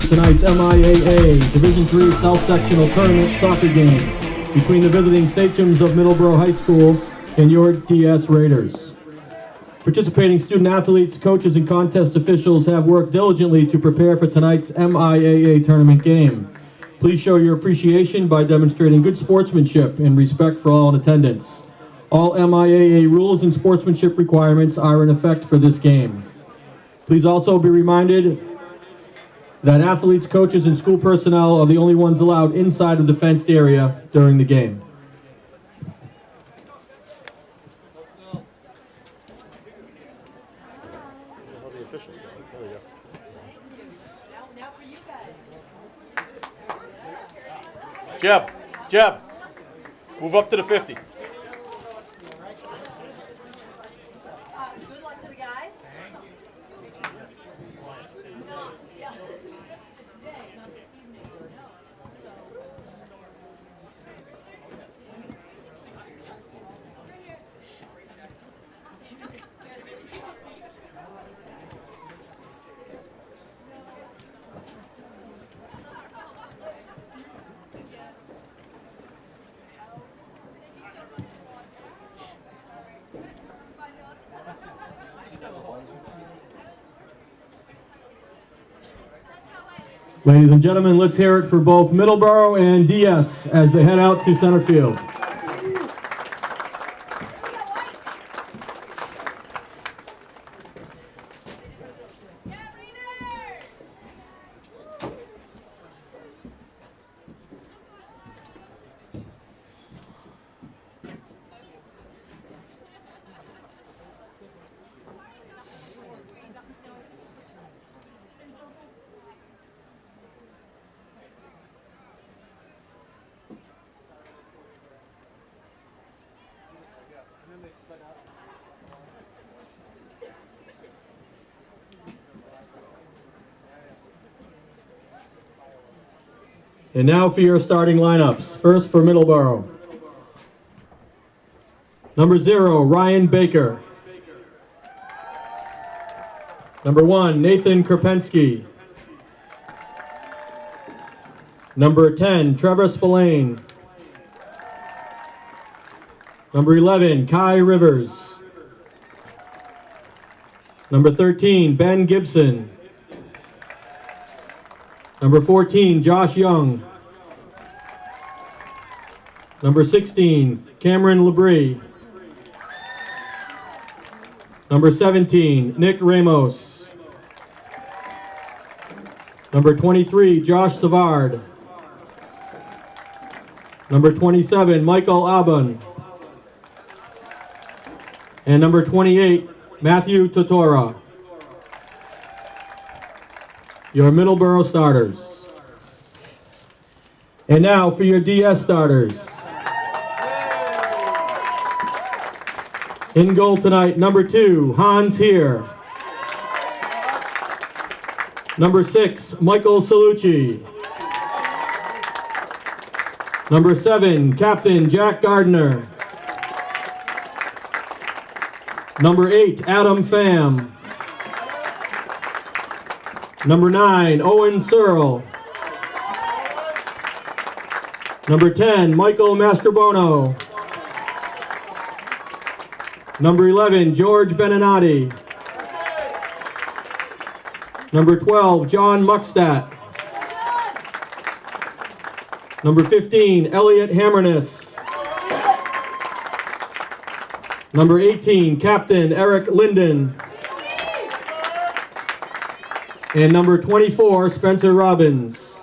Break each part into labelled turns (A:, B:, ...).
A: tonight's MIAA Division III South Sectional Tournament soccer game between the visiting Sachems of Middleboro High School and your DS Raiders. Participating student athletes, coaches, and contest officials have worked diligently to prepare for tonight's MIAA tournament game. Please show your appreciation by demonstrating good sportsmanship and respect for all in attendance. All MIAA rules and sportsmanship requirements are in effect for this game. Please also be reminded that athletes, coaches, and school personnel are the only ones allowed inside of the fenced area during the game.
B: Jeb, move up to the 50.
C: Good luck to the guys.
A: Ladies and gentlemen, let's hear it for both Middleboro and DS as they head out to center field. And now for your starting lineups. First for Middleboro. Number 0, Ryan Baker. Number 1, Nathan Krupensky. Number 10, Trevor Spillane. Number 11, Kai Rivers. Number 13, Ben Gibson. Number 14, Josh Young. Number 16, Cameron Labrie. Number 17, Nick Ramos. Number 23, Josh Savard. Number 27, Michael Abun. And number 28, Matthew Totora. Your Middleboro starters. And now for your DS starters. In goal tonight, number 2, Hans Heer. Number 6, Michael Salucci. Number 7, Captain Jack Gardner. Number 8, Adam Pham. Number 9, Owen Searle. Number 10, Michael Mastrobono. Number 11, George Beninati. Number 12, John Muckstadt. Number 15, Elliot Hammerness. Number 18, Captain Eric Linden. And number 24, Spencer Robbins.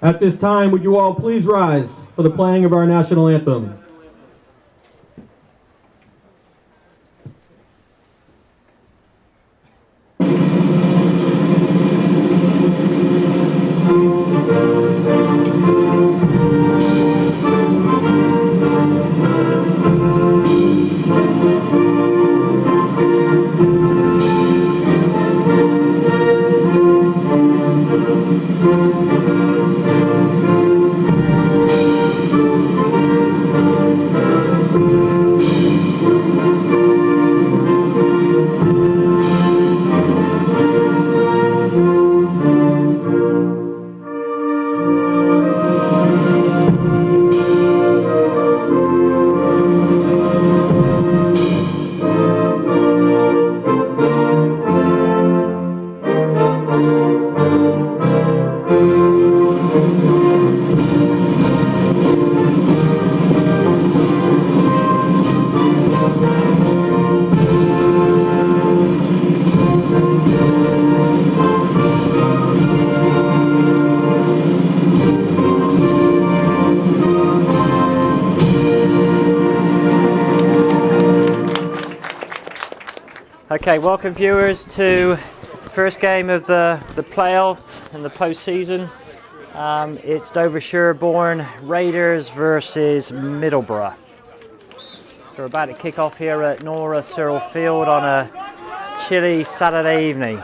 A: At this time, would you all please rise for the playing of our national anthem?
C: Okay, welcome viewers to the first game of the playoffs and the postseason. It's Dover-Sherborn Raiders versus Middleboro. So we're about to kick off here at Nora Searle Field on a chilly Saturday evening.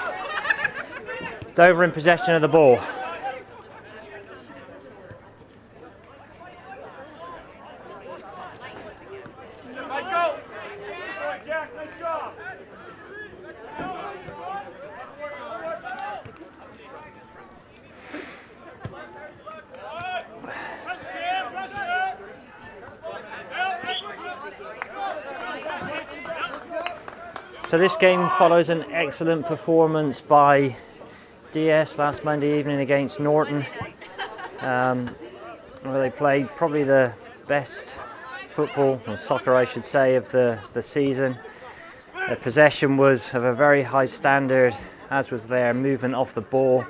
C: Dover in possession of the ball. So this game follows an excellent performance by DS last Monday evening against Norton, where they played probably the best football, or soccer I should say, of the season. Their possession was of a very high standard, as was their movement off the ball,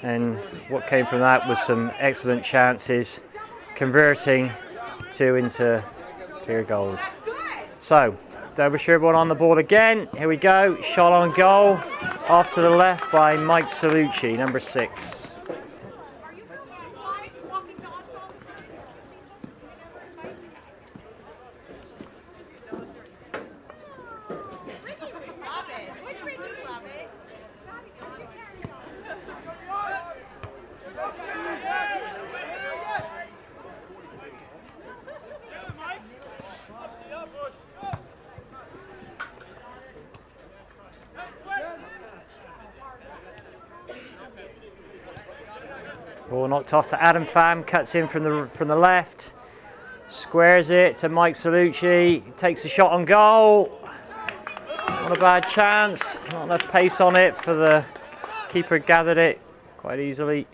C: and what came from that was some excellent chances, converting two into clear goals. So Dover-Sherborn on the ball again. Here we go. Shot on goal. Off to the left by Mike Salucci, number 6. Ball knocked off to Adam Pham, cuts in from the left, squares it to Mike Salucci, takes a shot on goal. Not a bad chance, not enough pace on it for the keeper, gathered it quite easily.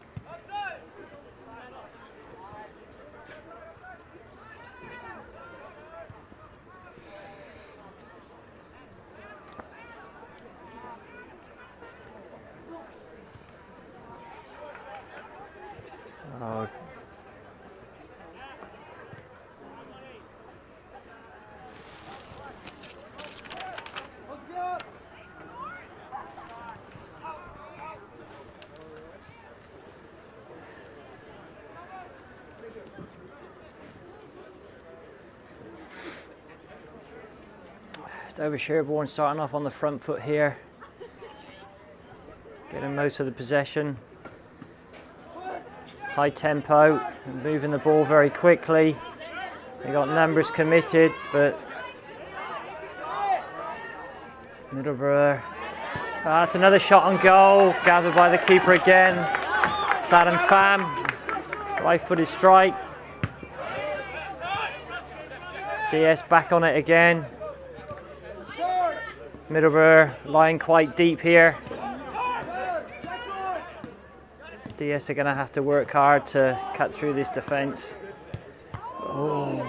C: Dover-Sherborn starting off on the front foot here, getting most of the possession. High tempo, moving the ball very quickly. They got numbers committed, but Middleboro. That's another shot on goal, gathered by the keeper again. It's Adam Pham, right-footed strike. DS back on it again. Middleboro lying quite deep here. DS are going to have to work hard to cut through this defence. Oh.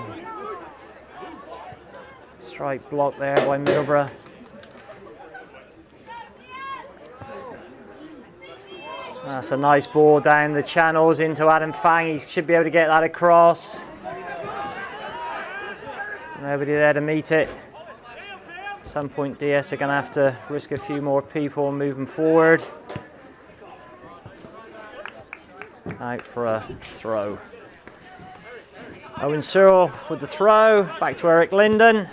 C: Strike block there by Middleboro. That's a nice ball down the channels into Adam Pham. He should be able to get that across. Nobody there to meet it. At some point DS are going to have to risk a few more people moving forward. Out for a throw. Owen Searle with the throw, back to Eric Linden.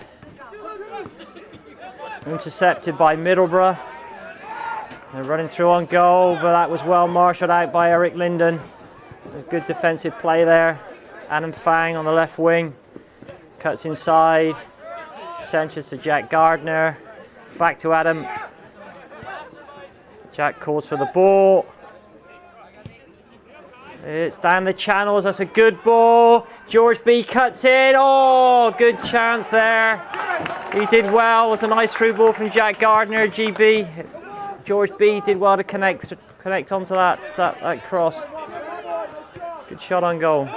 C: Intercepted by Middleboro. They're running through on goal, but that was well marshalled out by Eric Linden. There's good defensive play there. Adam Pham on the left wing. Cuts inside. Centres to Jack Gardner. Back to Adam. Jack calls for the ball. It's down the channels. That's a good ball. George B cuts in. Oh, good chance there. He did well. It was a nice through ball from Jack Gardner. George B did well to connect onto that cross. Good shot on goal.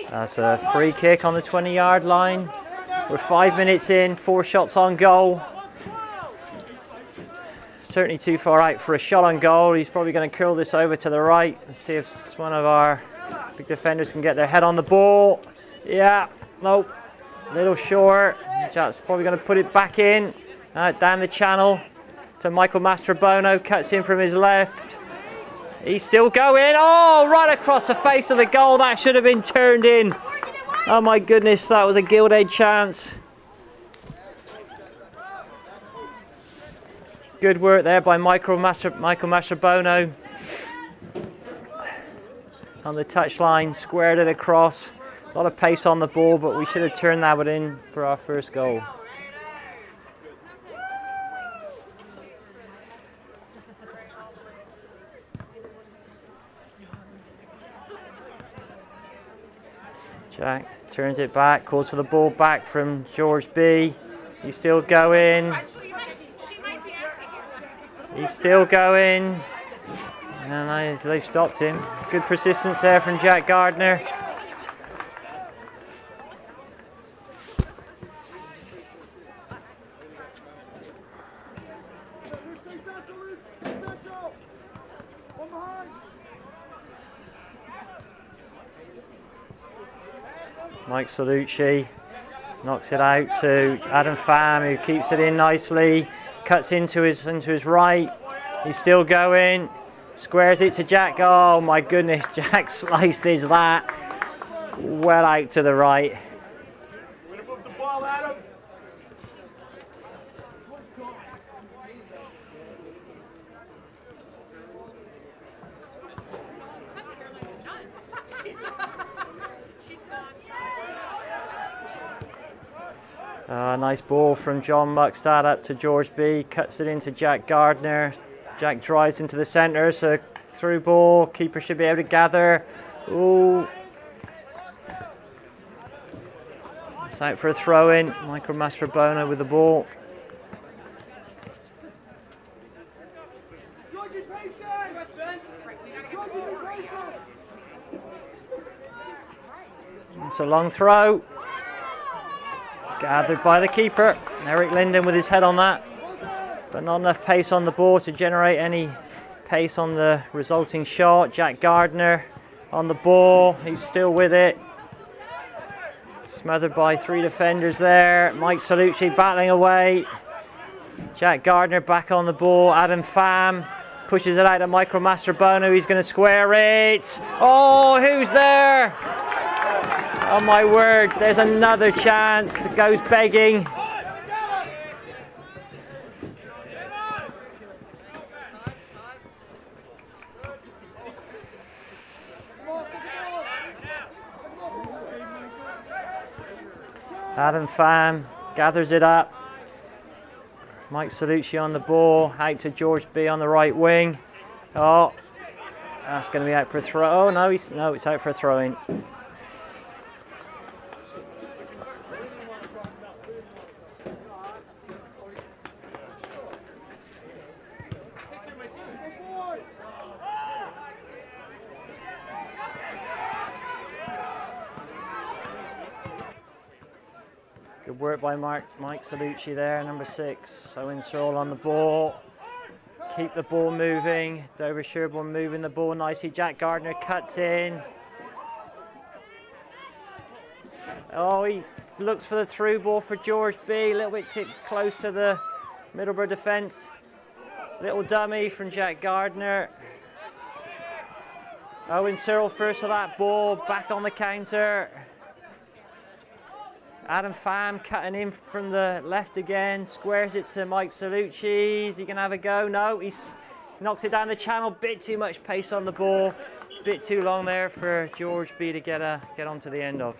C: That's a free kick on the 20-yard line. We're 5 minutes in, 4 shots on goal. certainly too far out for a shot on goal. He's probably going to curl this over to the right and see if one of our big defenders can get their head on the ball. Yeah, nope, a little short. Jack's probably going to put it back in, down the channel to Michael Mastrobono, cuts in from his left. He's still going, oh, right across the face of the goal. That should have been turned in. Oh my goodness, that was a gilt-edged chance. Good work there by Michael Mastrobono. On the touchline, squared it across. A lot of pace on the ball, but we should have turned that one in for our first goal. Jack turns it back, calls for the ball back from George B. He's still going. He's still going. And they've stopped him. Good persistence there from Jack Gardner. Mike Salucci knocks it out to Adam Pham, who keeps it in nicely, cuts into his right. He's still going, squares it to Jack. Oh my goodness, Jack sliced his that well out to the right. Nice ball from John Muckstad up to George B. Cuts it into Jack Gardner. Jack drives into the centre, so through ball. Keeper should be able to gather. Ooh. It's out for a throw-in. Michael Mastrobono with the ball. It's a long throw. Gathered by the keeper. Eric Linden with his head on that. But not enough pace on the ball to generate any pace on the resulting shot. Jack Gardner on the ball. He's still with it. Smothered by three defenders there. Mike Salucci battling away. Jack Gardner back on the ball. Adam Pham pushes it out to Michael Mastrobono. He's going to square it. Oh, who's there? Oh my word, there's another chance that goes begging. Adam Pham gathers it up. Mike Salucci on the ball, out to George B on the right wing. Oh, that's going to be out for a throw. Oh no, it's out for a throw-in. Good work by Mike Salucci there, number 6. Owen Searle on the ball. Keep the ball moving. Dover-Sherborn moving the ball nicely. Jack Gardner cuts in. Oh, he looks for the through ball for George B. A little bit too close to the Middleborough defence. Little dummy from Jack Gardner. Owen Searle first to that ball. Back on the counter. Adam Pham cutting in from the left again, squares it to Mike Salucci. Is he going to have a go? No, he knocks it down the channel. Bit too much pace on the ball. Bit too long there for George B to get onto the end of.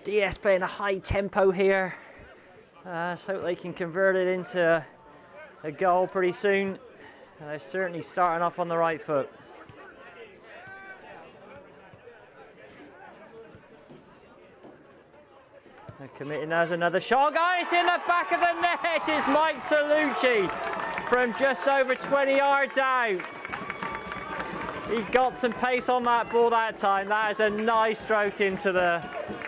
C: DS playing a high tempo here. Let's hope they can convert it into a goal pretty soon. They're certainly starting off on the right foot. They're committing as another shot. Guys, in the back of the net is Mike Salucci from just over 20 yards out. He got some pace on that ball that time. That is a nice stroke into the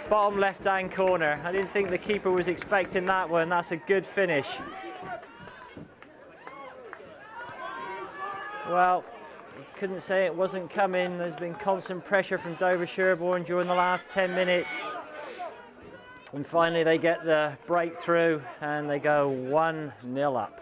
C: bottom left-hand corner. I didn't think the keeper was expecting that one. That's a good finish. Well, you couldn't say it wasn't coming. There's been constant pressure from Dover-Sherborn during the last 10 minutes. And finally they get the breakthrough and they go 1-0 up.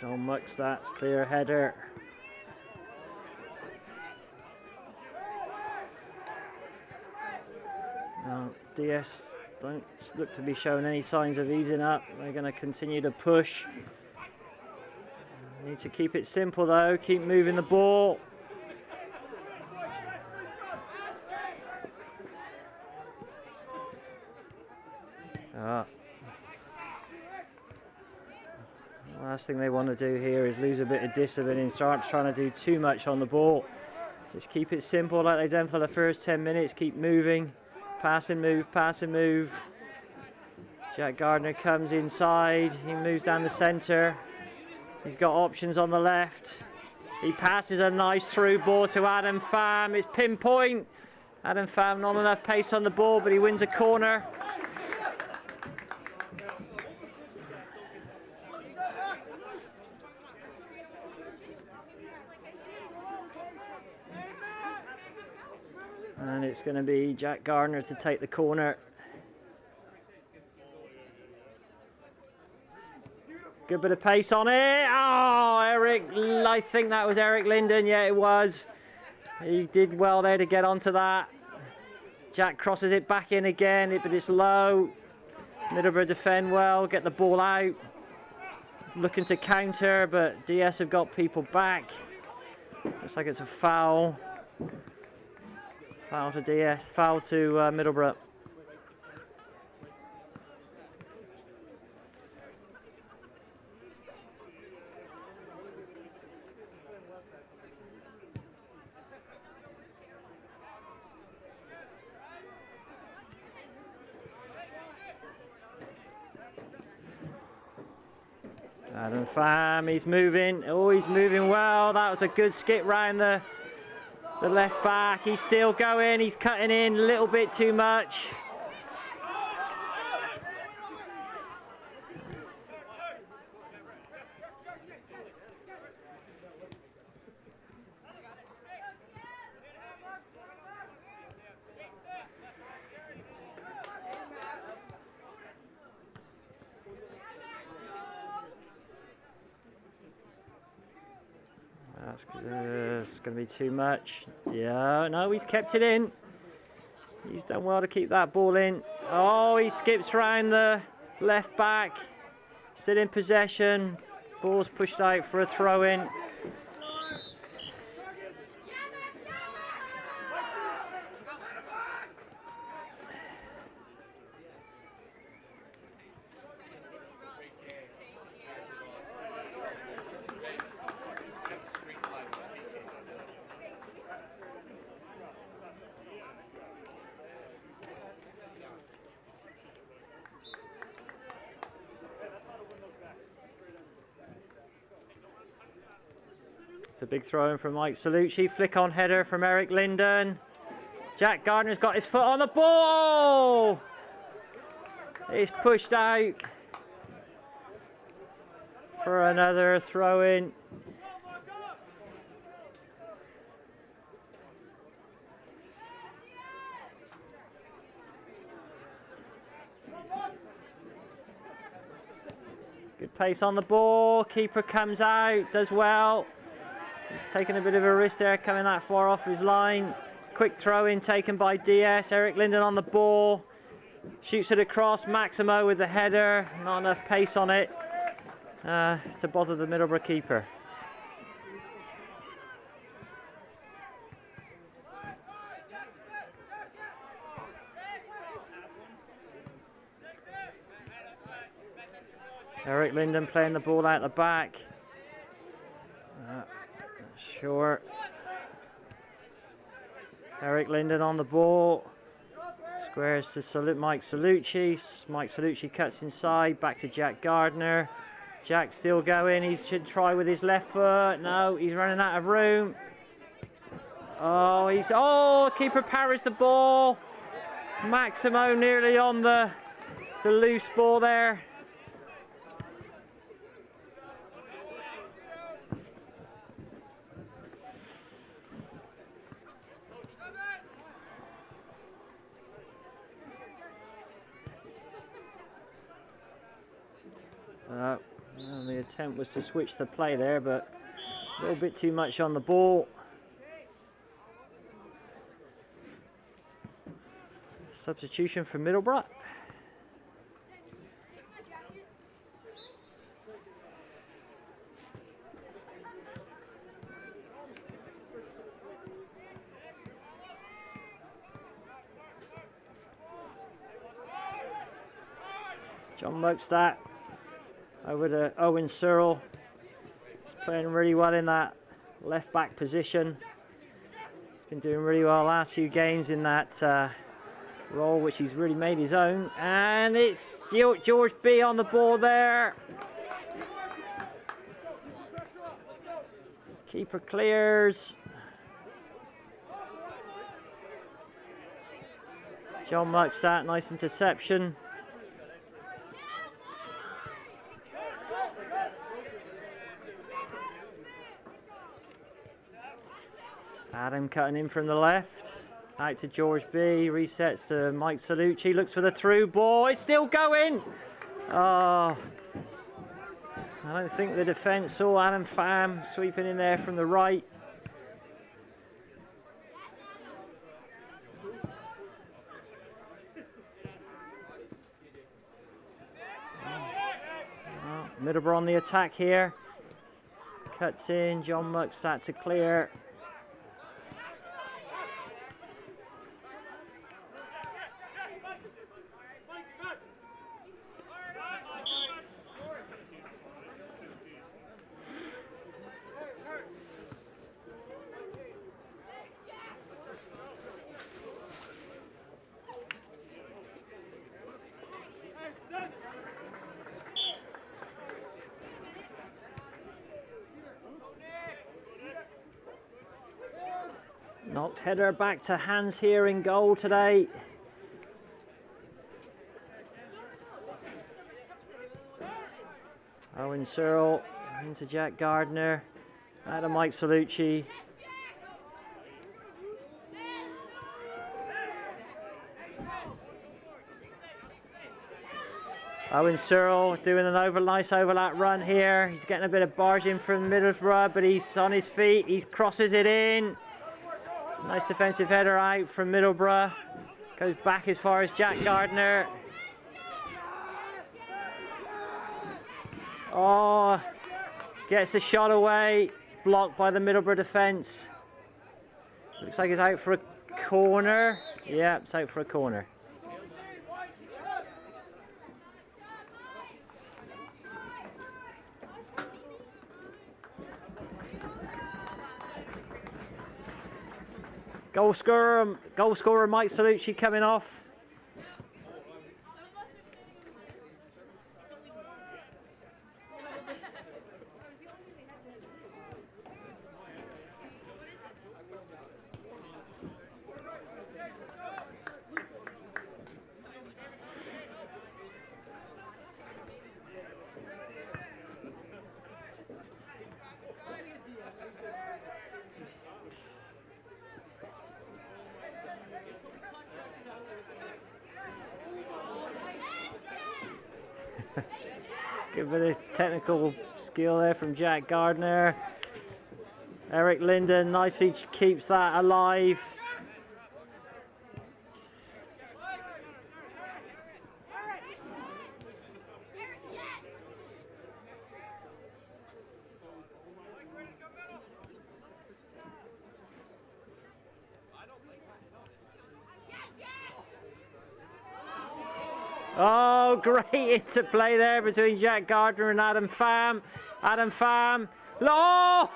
C: John Muckstad's clear header. Now DS don't look to be showing any signs of easing up. They're going to continue to push. Need to keep it simple though, keep moving the ball. Last thing they want to do here is lose a bit of discipline and start trying to do too much on the ball. Just keep it simple like they've done for the first 10 minutes. Keep moving. Pass and move, pass and move. Jack Gardner comes inside. He moves down the centre. He's got options on the left. He passes a nice through ball to Adam Pham. It's pinpoint. Adam Pham not enough pace on the ball, but he wins a corner. And it's going to be Jack Gardner to take the corner. Good bit of pace on it. Oh, I think that was Eric Linden. Yeah, it was. He did well there to get onto that. Jack crosses it back in again, but it's low. Middleborough defend well, get the ball out. Looking to counter, but DS have got people back. Looks like it's a foul. Foul to DS, foul to Middleborough. Adam Pham, he's moving. Oh, he's moving well. That was a good skip round the left back. He's still going. He's cutting in a little bit too much. That's going to be too much. Yeah, no, he's kept it in. He's done well to keep that ball in. Oh, he skips round the left back. Still in possession. Ball's pushed out for a throw-in. It's a big throw in from Mike Salucci. Flick on header from Eric Linden. Jack Gardner's got his foot on the ball. It's pushed out for another throw in. Good pace on the ball. Keeper comes out, does well. He's taken a bit of a risk there, coming that far off his line. Quick throw in taken by DS. Eric Linden on the ball. Shoots it across. Maximo with the header. Not enough pace on it to bother the Middleborough keeper. Eric Linden playing the ball out the back. Short. Eric Linden on the ball. Squares to Mike Salucci. Mike Salucci cuts inside. Back to Jack Gardner. Jack still going. He should try with his left foot. No, he's running out of room. Oh, keeper parries the ball. Maximo nearly on the loose ball there. And the attempt was to switch the play there, but a little bit too much on the ball. Substitution for Middleborough. John Mugstadt over to Owen Searle. He's playing really well in that left back position. He's been doing really well the last few games in that role, which he's really made his own. And it's George B on the ball there. Keeper clears. John Mugstadt, nice interception. Adam cutting in from the left. Out to George B. Resets to Mike Salucci. Looks for the through ball. It's still going. Oh, I don't think the defence saw Adam Pham sweeping in there from the right. Middleborough on the attack here. Cuts in. John Mugstadt to clear. Knocked header back to hands here in goal today. Owen Searle into Jack Gardner. Out to Mike Salucci. Owen Searle doing an nice overlap run here. He's getting a bit of barging from Middlesbrough, but he's on his feet. He crosses it in. Nice defensive header out from Middlesbrough. Goes back as far as Jack Gardner. Oh, gets the shot away. Blocked by the Middlesbrough defence. Looks like it's out for a corner. Yeah, it's out for a corner. Goal scorer Mike Salucci coming off. Good bit of technical skill there from Jack Gardner. Eric Linden nicely keeps that alive. Oh, great interplay there between Jack Gardner and Adam Pham. Adam Pham. Oh!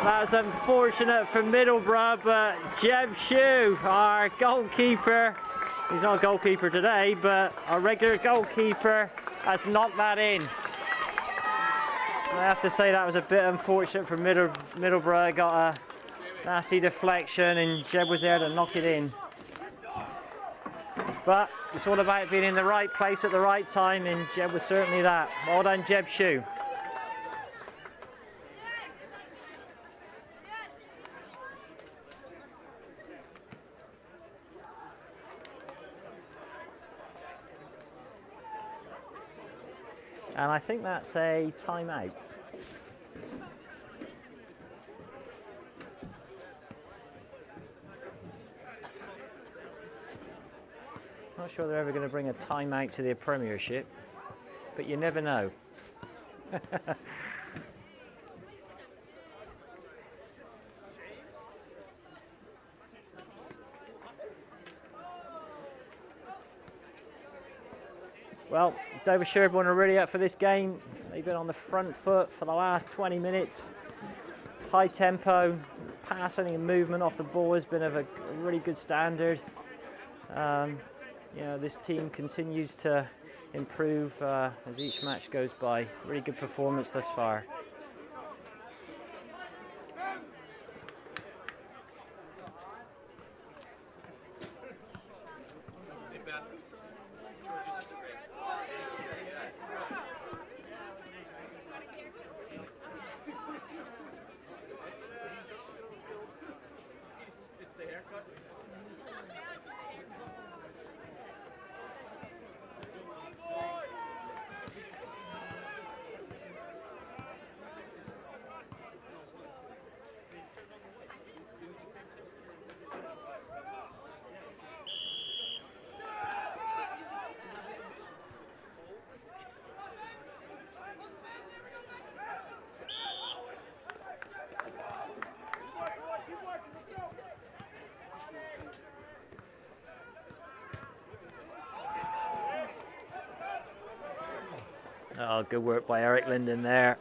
C: That was unfortunate for Middleborough, but Jeb Shue, our goalkeeper, he's not a goalkeeper today, but our regular goalkeeper has knocked that in. I have to say that was a bit unfortunate for Middleborough. Got a nasty deflection and Jeb was there to knock it in. But it's all about being in the right place at the right time, and Jeb was certainly that. Well done, Jeb Shue. And I think that's a timeout. Not sure they're ever going to bring a timeout to the Premiership, but you never know. Well, Dover-Sherborn are really up for this game. They've been on the front foot for the last 20 minutes. High tempo, passing and movement off the ball has been of a really good standard. You know, this team continues to improve as each match goes by. Really good performance thus far. Oh, good work by Eric Linden there.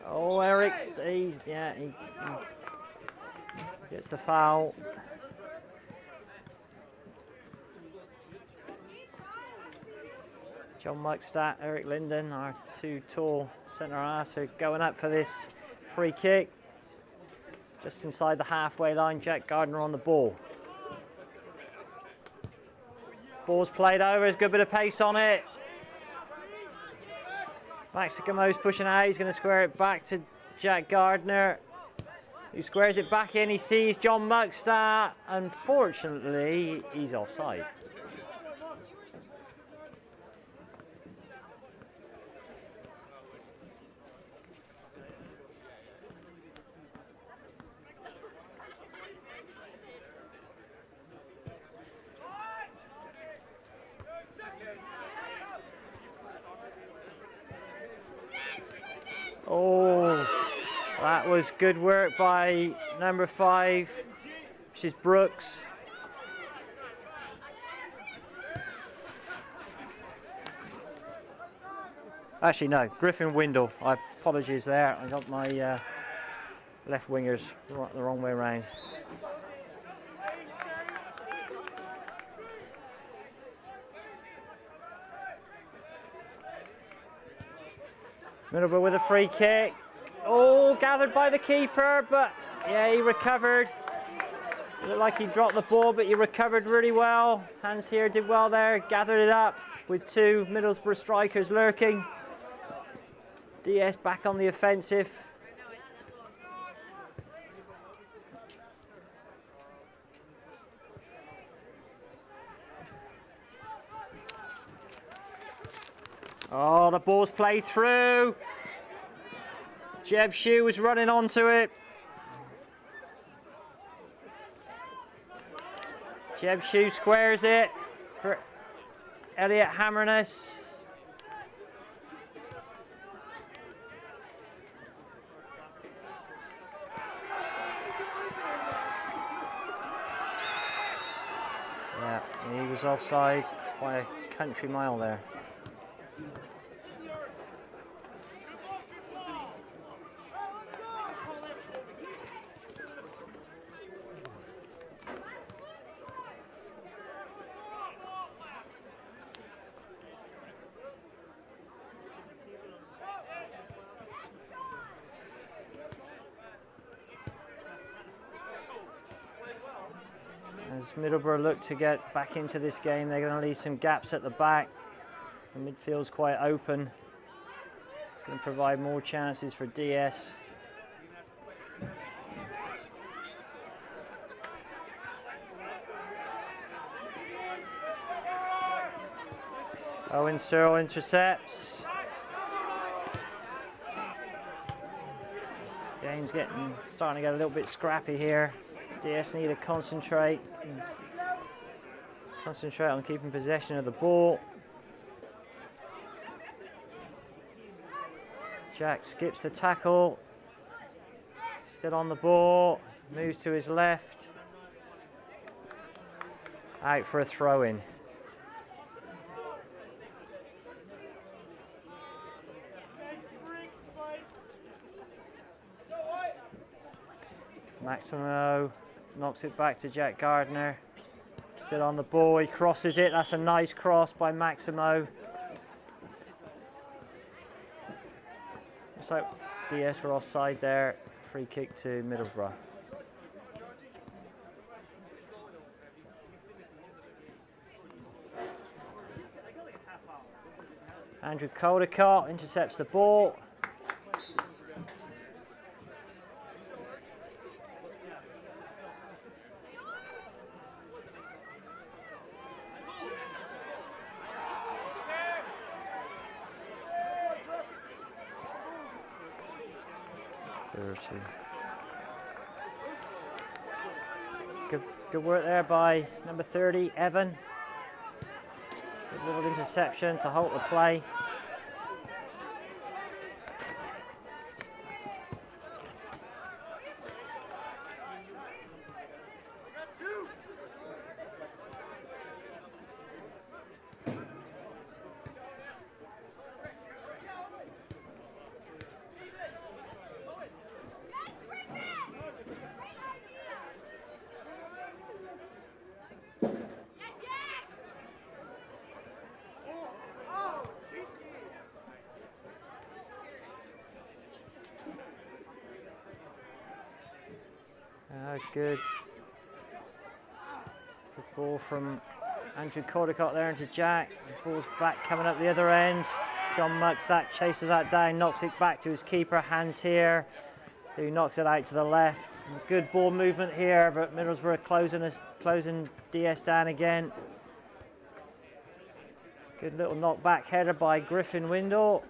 C: Oh, Eric stays, yeah, he gets the foul. John Muckstadt, Eric Linden, our two tall centre halves, are going up for this free kick. Just inside the halfway line, Jack Gardner on the ball. Ball's played over, there's a good bit of pace on it. Max Gamo's pushing out, he's going to square it back to Jack Gardner, who squares it back in. He sees John Muckstadt. Unfortunately, he's offside. Oh, that was good work by number 5, which is Brooks. Actually, no, Griffin Windle. Apologies there. I got my left wingers the wrong way around. Middleborough with a free kick. Oh, gathered by the keeper, but yeah, he recovered. It looked like he dropped the ball, but he recovered really well. Hans here did well there, gathered it up with 2 Middlesbrough strikers lurking. DS back on the offensive. Oh, the ball's played through. Jeb Shue was running onto it. Jeb Shue squares it for Elliot Hammerness. Yeah, he was offside by a country mile there. As Middleborough look to get back into this game, they're going to leave some gaps at the back. The midfield's quite open. It's going to provide more chances for DS. Owen Searle intercepts. Game's starting to get a little bit scrappy here. DS need to concentrate on keeping possession of the ball. Jack skips the tackle, still on the ball, moves to his left, out for a throw-in. Maximo knocks it back to Jack Gardner. Still on the ball, he crosses it. That's a nice cross by Maximo. So DS were offside there. Free kick to Middlesbrough. Andrew Caldecott intercepts the ball. Good work there by number 30, Evan. Good little interception to halt the play. Good ball from Andrew Caldecott there into Jack. The ball's back coming up the other end. John Mucks chases that down, knocks it back to his keeper, hands here, who knocks it out to the left. Good ball movement here, but Middlesbrough closing DS down again. Good little knockback header by Griffin Windle.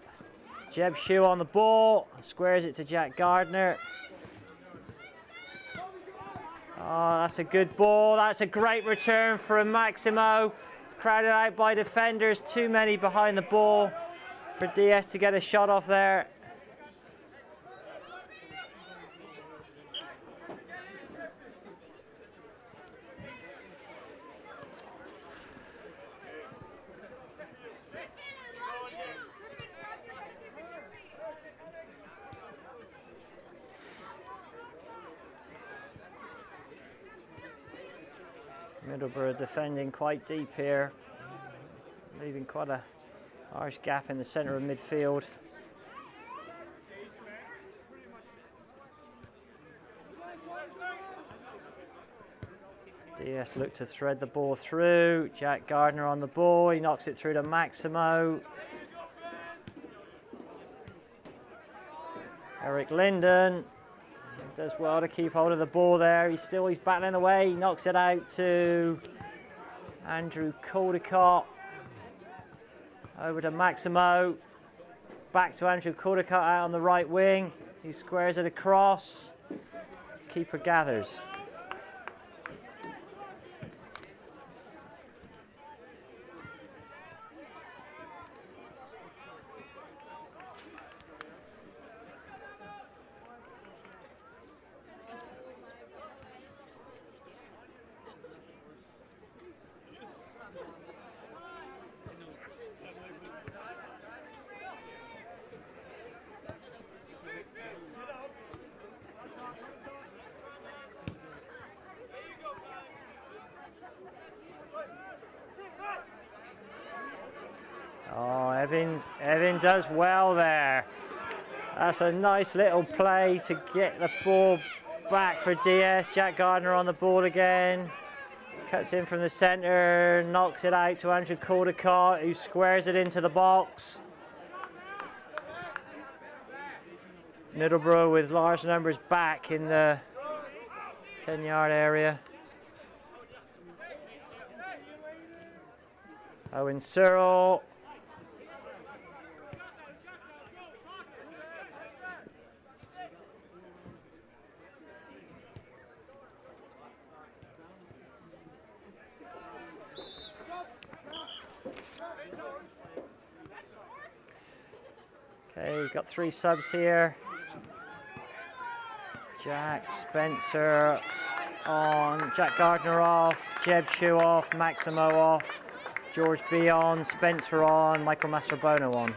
C: Jeb Shue on the ball, squares it to Jack Gardner. Oh, that's a good ball. That's a great return from Maximo. Crowded out by defenders. Too many behind the ball for DS to get a shot off there. Middleborough defending quite deep here, leaving quite a large gap in the centre of midfield. DS look to thread the ball through. Jack Gardner on the ball, he knocks it through to Maximo. Eric Linden does well to keep hold of the ball there. He's battling away. He knocks it out to Andrew Caldecott. Over to Maximo. Back to Andrew Caldecott out on the right wing. He squares it across. Keeper gathers. Evan does well there. That's a nice little play to get the ball back for DS. Jack Gardner on the ball again. Cuts in from the centre, knocks it out to Andrew Caldecott, who squares it into the box. Middleborough with large numbers back in the 10-yard area. Owen Searle. Okay, we've got 3 subs here. Jack Spencer on, Jack Gardner off, Jeb Shue off, Maximo off, George B on, Spencer on, Michael Mastrobono on.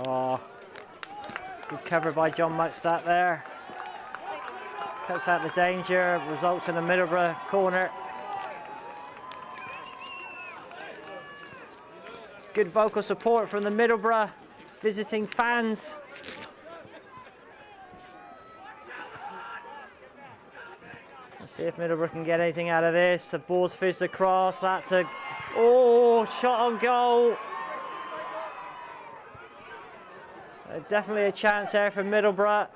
C: Oh, good cover by John Muckstadt there. Cuts out the danger, results in a Middleborough corner. Good vocal support from the Middleborough visiting fans. Let's see if Middleborough can get anything out of this. The ball's fizzed across. That's a shot on goal. Definitely a chance there for Middleborough.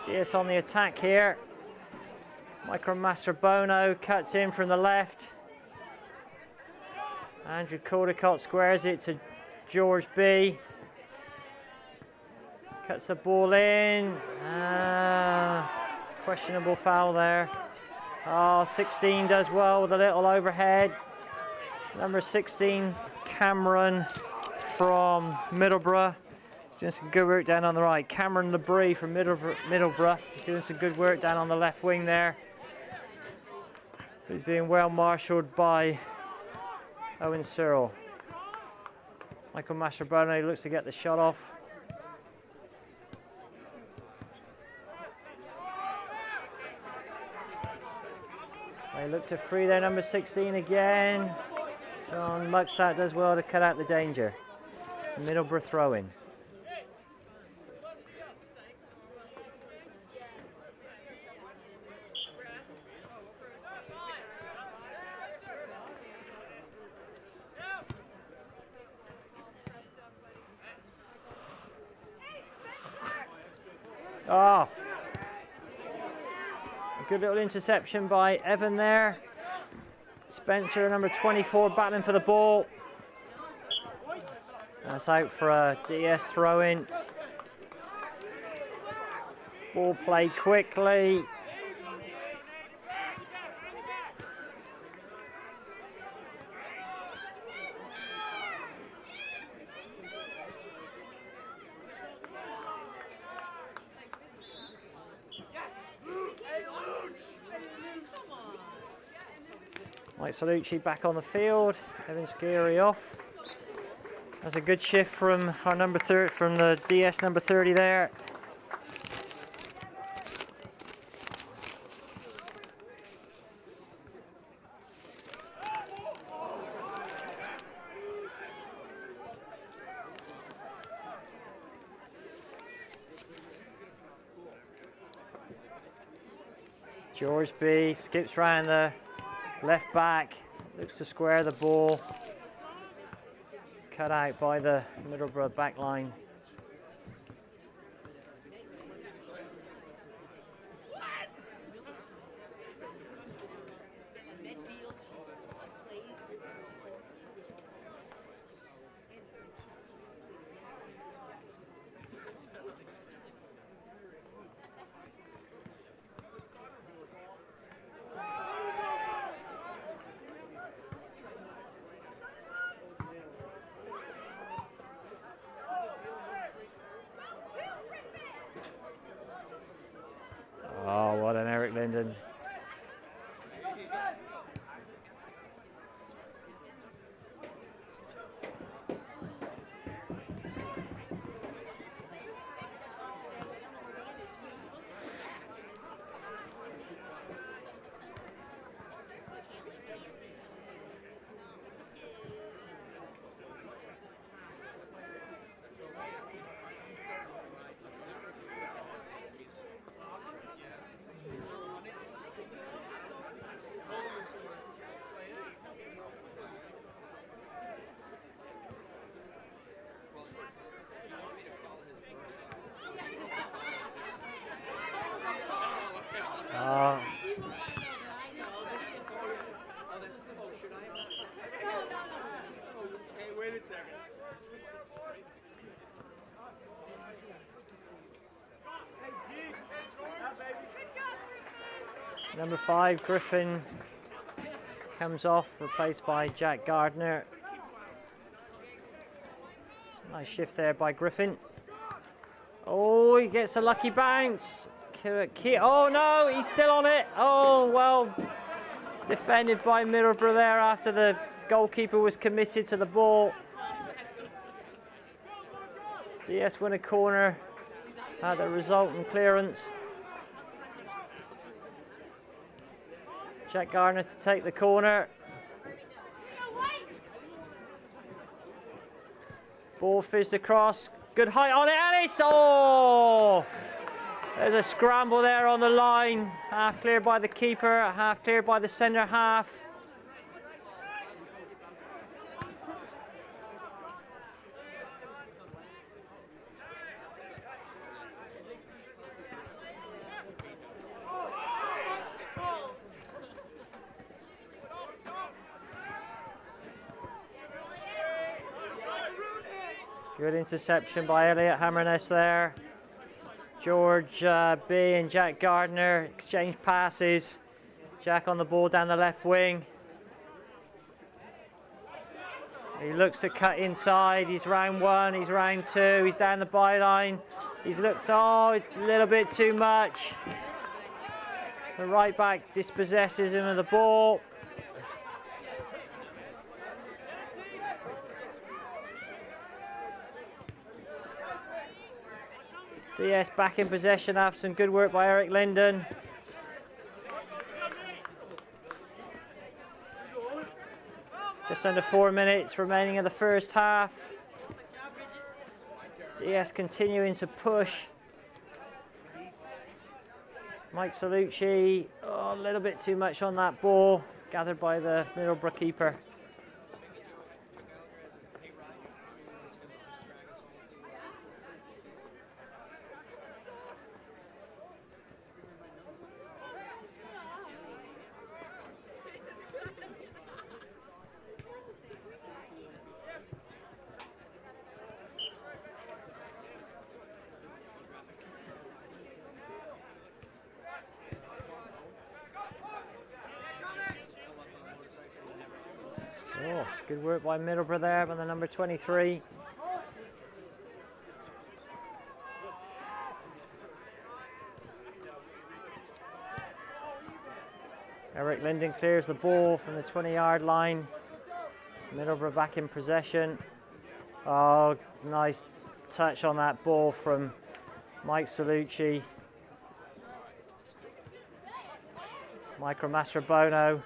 C: DS on the attack here. Michael Mastrobono cuts in from the left. Andrew Caldecott squares it to George B. Cuts the ball in. Questionable foul there. 16 does well with a little overhead. Number 16, Cameron from Middleborough. He's doing some good work down on the right. Cameron Labrie from Middleborough. He's doing some good work down on the left wing there. He's being well marshalled by Owen Searle. Michael Mastrobono looks to get the shot off. They look to free there, number 16 again. John Muckstadt does well to cut out the danger. Middleborough throw-in. Oh, a good little interception by Evan there. Spencer, number 24, battling for the ball. That's out for a DS throw-in. Ball played quickly. Mike Salucci back on the field. Evan Skeary off. That's a good shift from our number 30, from the DS number 30 there. George B skips round the left back, looks to square the ball. Cut out by the Middleborough back line. Oh, what an Eric Linden. Number 5, Griffin, comes off, replaced by Jack Gardner. Nice shift there by Griffin. Oh, he gets a lucky bounce. Oh no, he's still on it. Oh, well defended by Middleborough there after the goalkeeper was committed to the ball. DS win a corner at the resultant clearance. Jack Gardner to take the corner. Ball fizzed across. Good height on it, and it's there's a scramble there on the line. Half cleared by the keeper, half cleared by the centre half. Good interception by Elliot Hammerness there. George B and Jack Gardner exchange passes. Jack on the ball down the left wing. He looks to cut inside. He's round 1, he's round 2, he's down the byline. He's looked, a little bit too much. The right back dispossesses him of the ball. DS back in possession after some good work by Eric Linden. Just under 4 minutes remaining in the first half. DS continuing to push. Mike Salucci, a little bit too much on that ball, gathered by the Middleborough keeper. Oh, good work by Middleborough there by the number 23. Eric Linden clears the ball from the 20-yard line. Middleborough back in possession. Oh, nice touch on that ball from Mike Salucci. Micro Mastrobono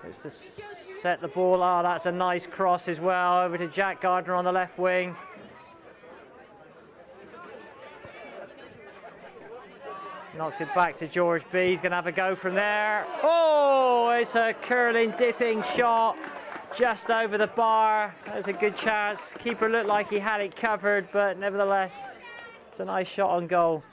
C: looks to set the ball. Oh, that's a nice cross as well over to Jack Gardner on the left wing. Knocks it back to George B. He's going to have a go from there. Oh, it's a curling, dipping shot just over the bar. There's a good chance. Keeper looked like he had it covered, but nevertheless, it's a nice shot on goal.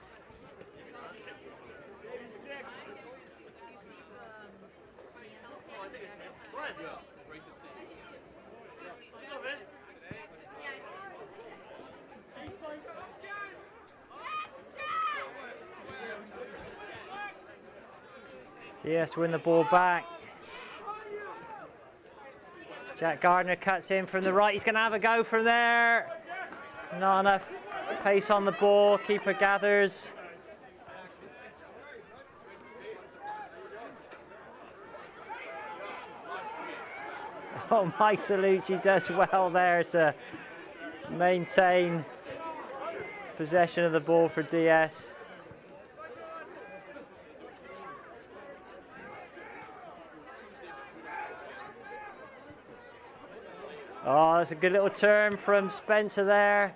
C: DS win the ball back. Jack Gardner cuts in from the right. He's going to have a go from there. Not enough pace on the ball. Keeper gathers. Oh, Mike Salucci does well there to maintain possession of the ball for DS. Oh, that's a good little turn from Spencer there.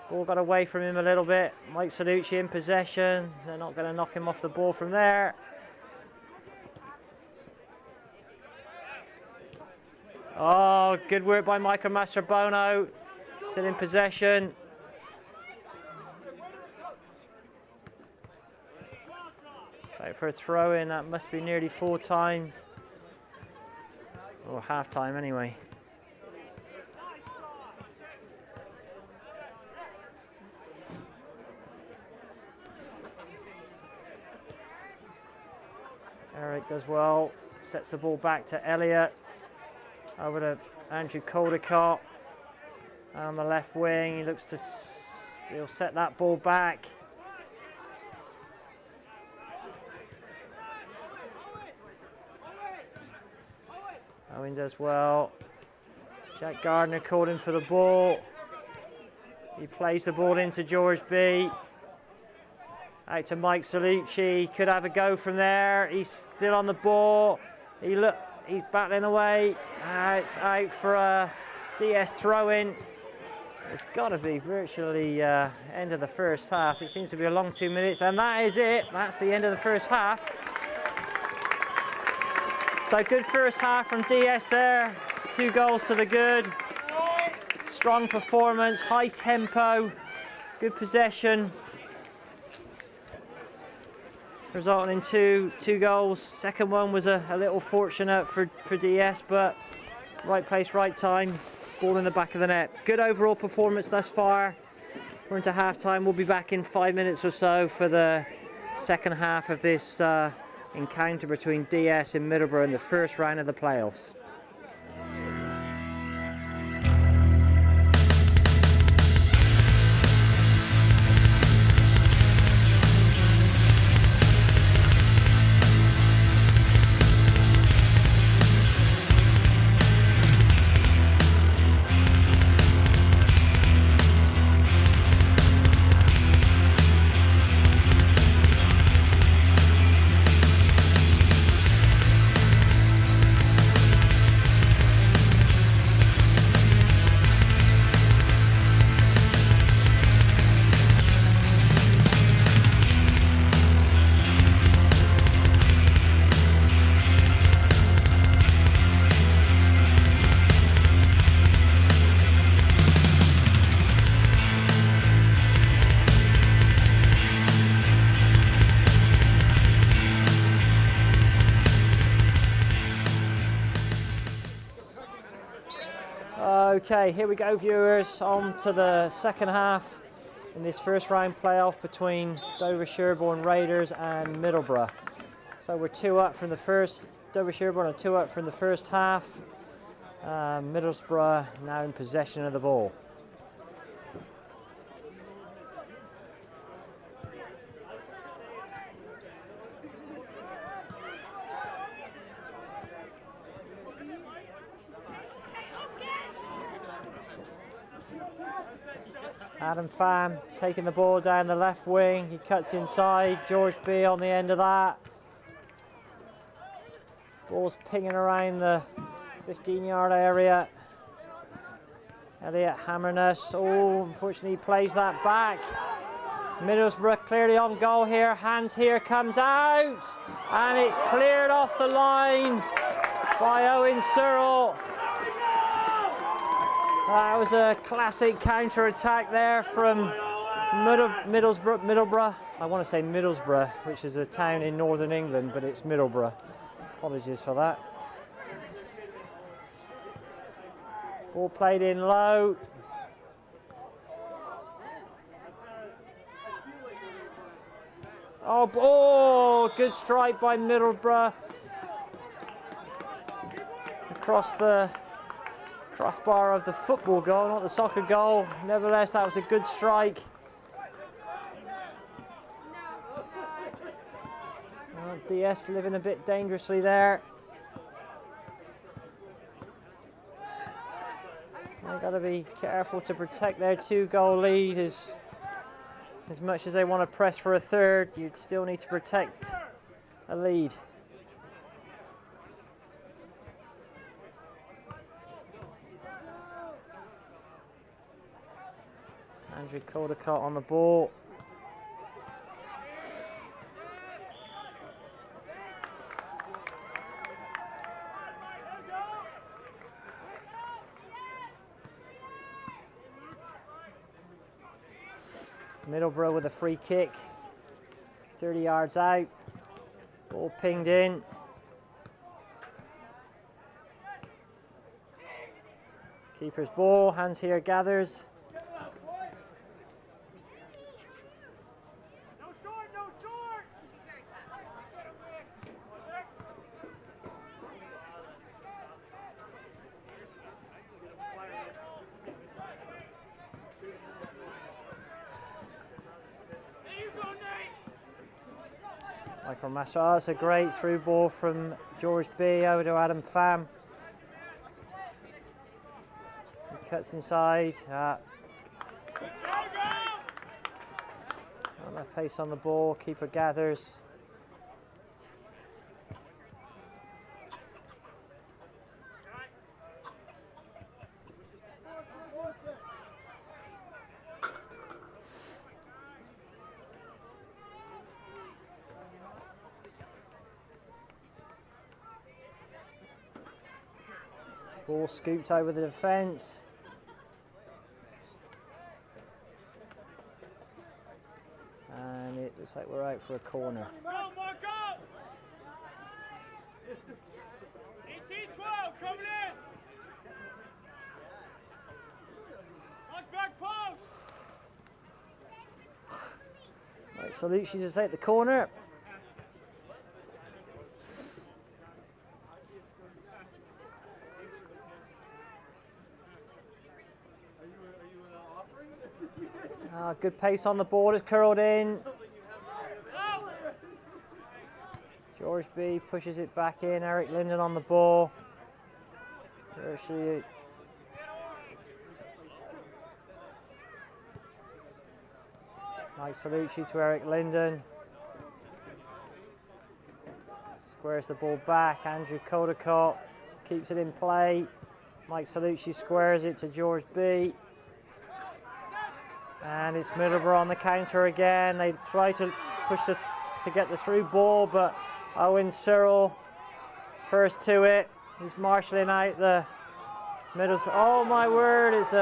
C: Ball got away from him a little bit. Mike Salucci in possession. They're not going to knock him off the ball from there. Oh, good work by Michael Mastrobono. Still in possession. So for a throw in, that must be nearly full time. Or half time anyway. Eric does well, sets the ball back to Elliott, over to Andrew Caldecott on the left wing. He looks to, he'll set that ball back. Owen does well. Jack Gardner called in for the ball. He plays the ball into George B. Out to Mike Salucci, could have a go from there. He's still on the ball. He's battling away. It's out for a DS throw-in. It's got to be virtually end of the first half. It seems to be a long 2 minutes, and that is it. That's the end of the first half. So good first half from DS there. 2 goals to the good. Strong performance, high tempo, good possession. Resulting in two goals. Second one was a little fortunate for DS, but right place, right time. Ball in the back of the net. Good overall performance thus far. We're into half time. We'll be back in 5 minutes or so for the second half of this encounter between DS and Middleborough in the first round of the playoffs. Okay, here we go, viewers, on to the second half in this first round playoff between Dover-Sherborn Raiders and Middleborough. So we're 2 up from the first, Dover-Sherborn are 2 up from the first half. Middlesbrough now in possession of the ball. Adam Pham taking the ball down the left wing. He cuts inside. George B on the end of that. Ball's pinging around the 15-yard area. Elliot Hammerness. Oh, unfortunately, he plays that back. Middlesbrough clearly on goal here. Hands here, comes out, and it's cleared off the line by Owen Searle. That was a classic counter-attack there from Middlesbrough. I want to say Middlesbrough, which is a town in northern England, but it's Middleborough. Apologies for that. Ball played in low. Oh, good strike by Middlesbrough. Across the crossbar of the football goal, not the soccer goal. Nevertheless, that was a good strike. DS living a bit dangerously there. They've got to be careful to protect their 2-goal lead. As much as they want to press for a third, you'd still need to protect a lead. Andrew Caldecott on the ball. Middleborough with a free kick, 30 yards out, ball pinged in. Keeper's ball, hands here, gathers. Michael Master, oh, that's a great through ball from George B over to Adam Pham. He cuts inside. Not enough pace on the ball, keeper gathers. Ball scooped over the defence. And it looks like we're out for a corner.
B: Go, Marco! 18-12, coming in! Watch back post!
C: Right, so Lucci to take the corner. Good pace on the board, is curled in. George B pushes it back in. Eric Linden on the ball. Mike Salucci to Eric Linden. Squares the ball back. Andrew Caldecott keeps it in play. Mike Salucci squares it to George B. And it's Middleborough on the counter again. They try to push to get the through ball, but Owen Searle first to it. He's marshalling out the Middlesbrough. Oh my word! It's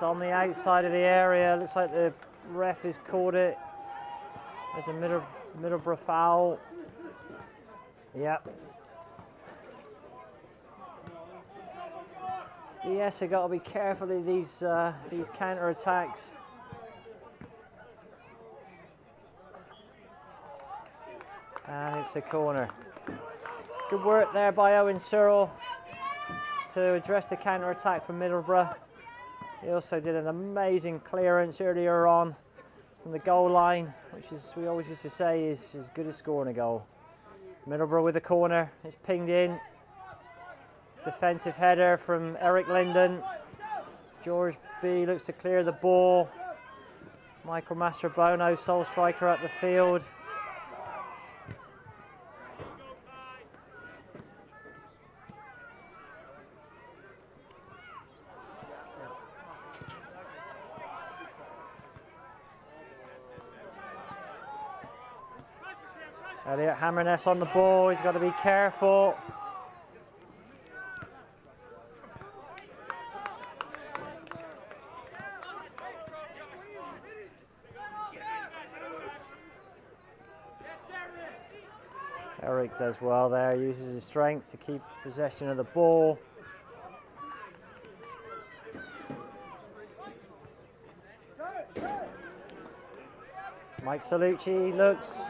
C: on the outside of the area. Looks like the ref has caught it. There's a Middleborough foul. Yep. DS have got to be careful of these counter attacks. And it's a corner. Good work there by Owen Searle to address the counter attack from Middleborough. He also did an amazing clearance earlier on from the goal line, which is, we always used to say, is as good as scoring a goal. Middleborough with the corner. It's pinged in. Defensive header from Eric Linden. George B looks to clear the ball. Michael Mastrobono, sole striker at the field. Elliot Hammerness on the ball, he's got to be careful. Eric does well there, uses his strength to keep possession of the ball. Mike Salucci looks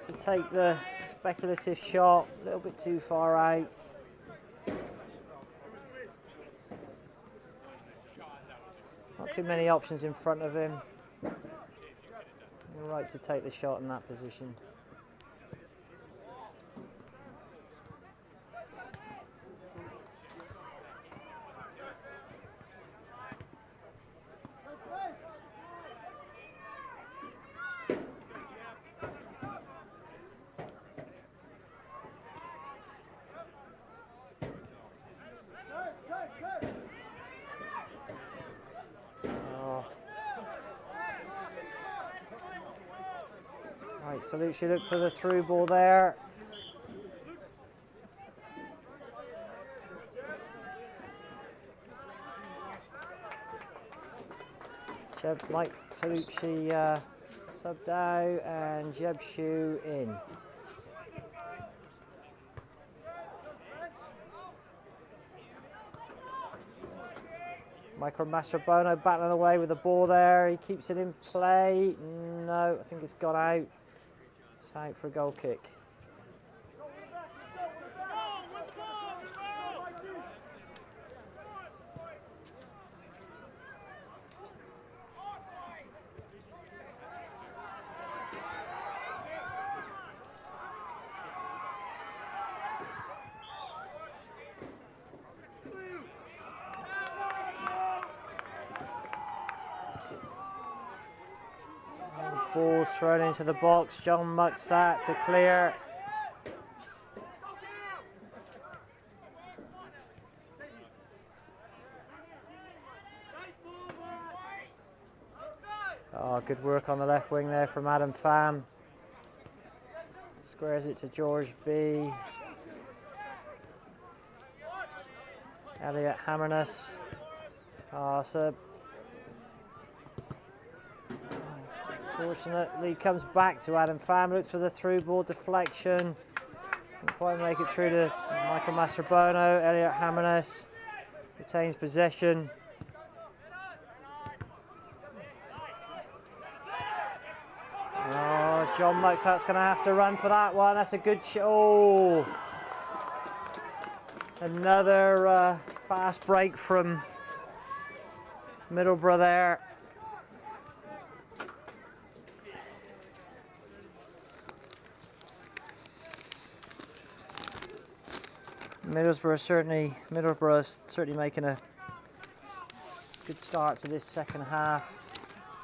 C: to take the speculative shot, a little bit too far out. Not too many options in front of him. You're right to take the shot in that position. Right, Salucci look for the through ball there. Mike Salucci subbed out and Jeb Shue in. Michael Mastrobono battling away with the ball there. He keeps it in play. No, I think it's gone out. It's out for a goal kick. Ball's thrown into the box. John Muckstadt to clear. Oh, good work on the left wing there from Adam Pham. Squares it to George B. Elliot Hammerness. Oh, so fortunately comes back to Adam Pham, looks for the through ball deflection. Didn't quite make it through to Michael Mastrobono. Elliot Hammerness retains possession. Oh, John Muckstadt's going to have to run for that one. That's a good shot. Oh, another fast break from Middleborough there. Middleborough's certainly making a good start to this second half.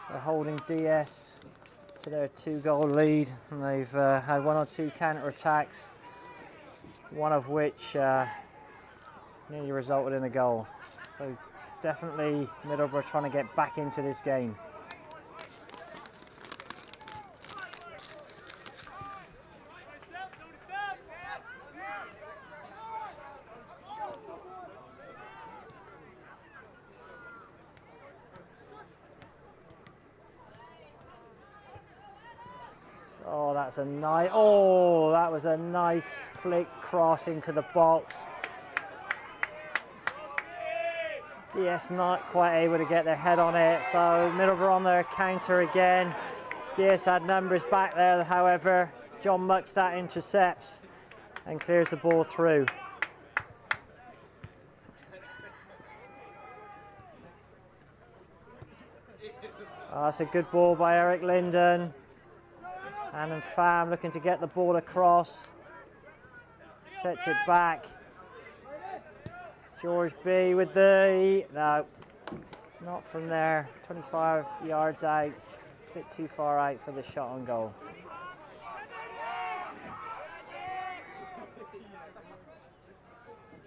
C: They're holding DS to their 2-goal lead, and they've had 1 or 2 counter attacks, one of which nearly resulted in a goal. So definitely Middleborough trying to get back into this game. Oh, that was a nice flick cross into the box. DS not quite able to get their head on it, so Middleborough on their counter again. DS had numbers back there, however. John Muckstadt intercepts and clears the ball through. Oh, that's a good ball by Eric Linden. Adam Pham looking to get the ball across. Sets it back. George B with the... No, not from there. 25 yards out. A bit too far out for the shot on goal.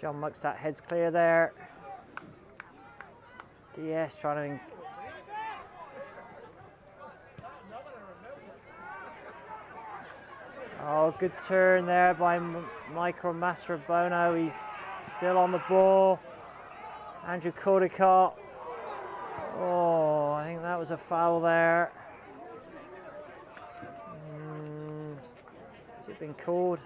C: John Muckstadt heads clear there. DS trying to... Oh, good turn there by Michael Mastrobono. He's still on the ball. Andrew Codicott. Oh, I think that was a foul there. Has it been called?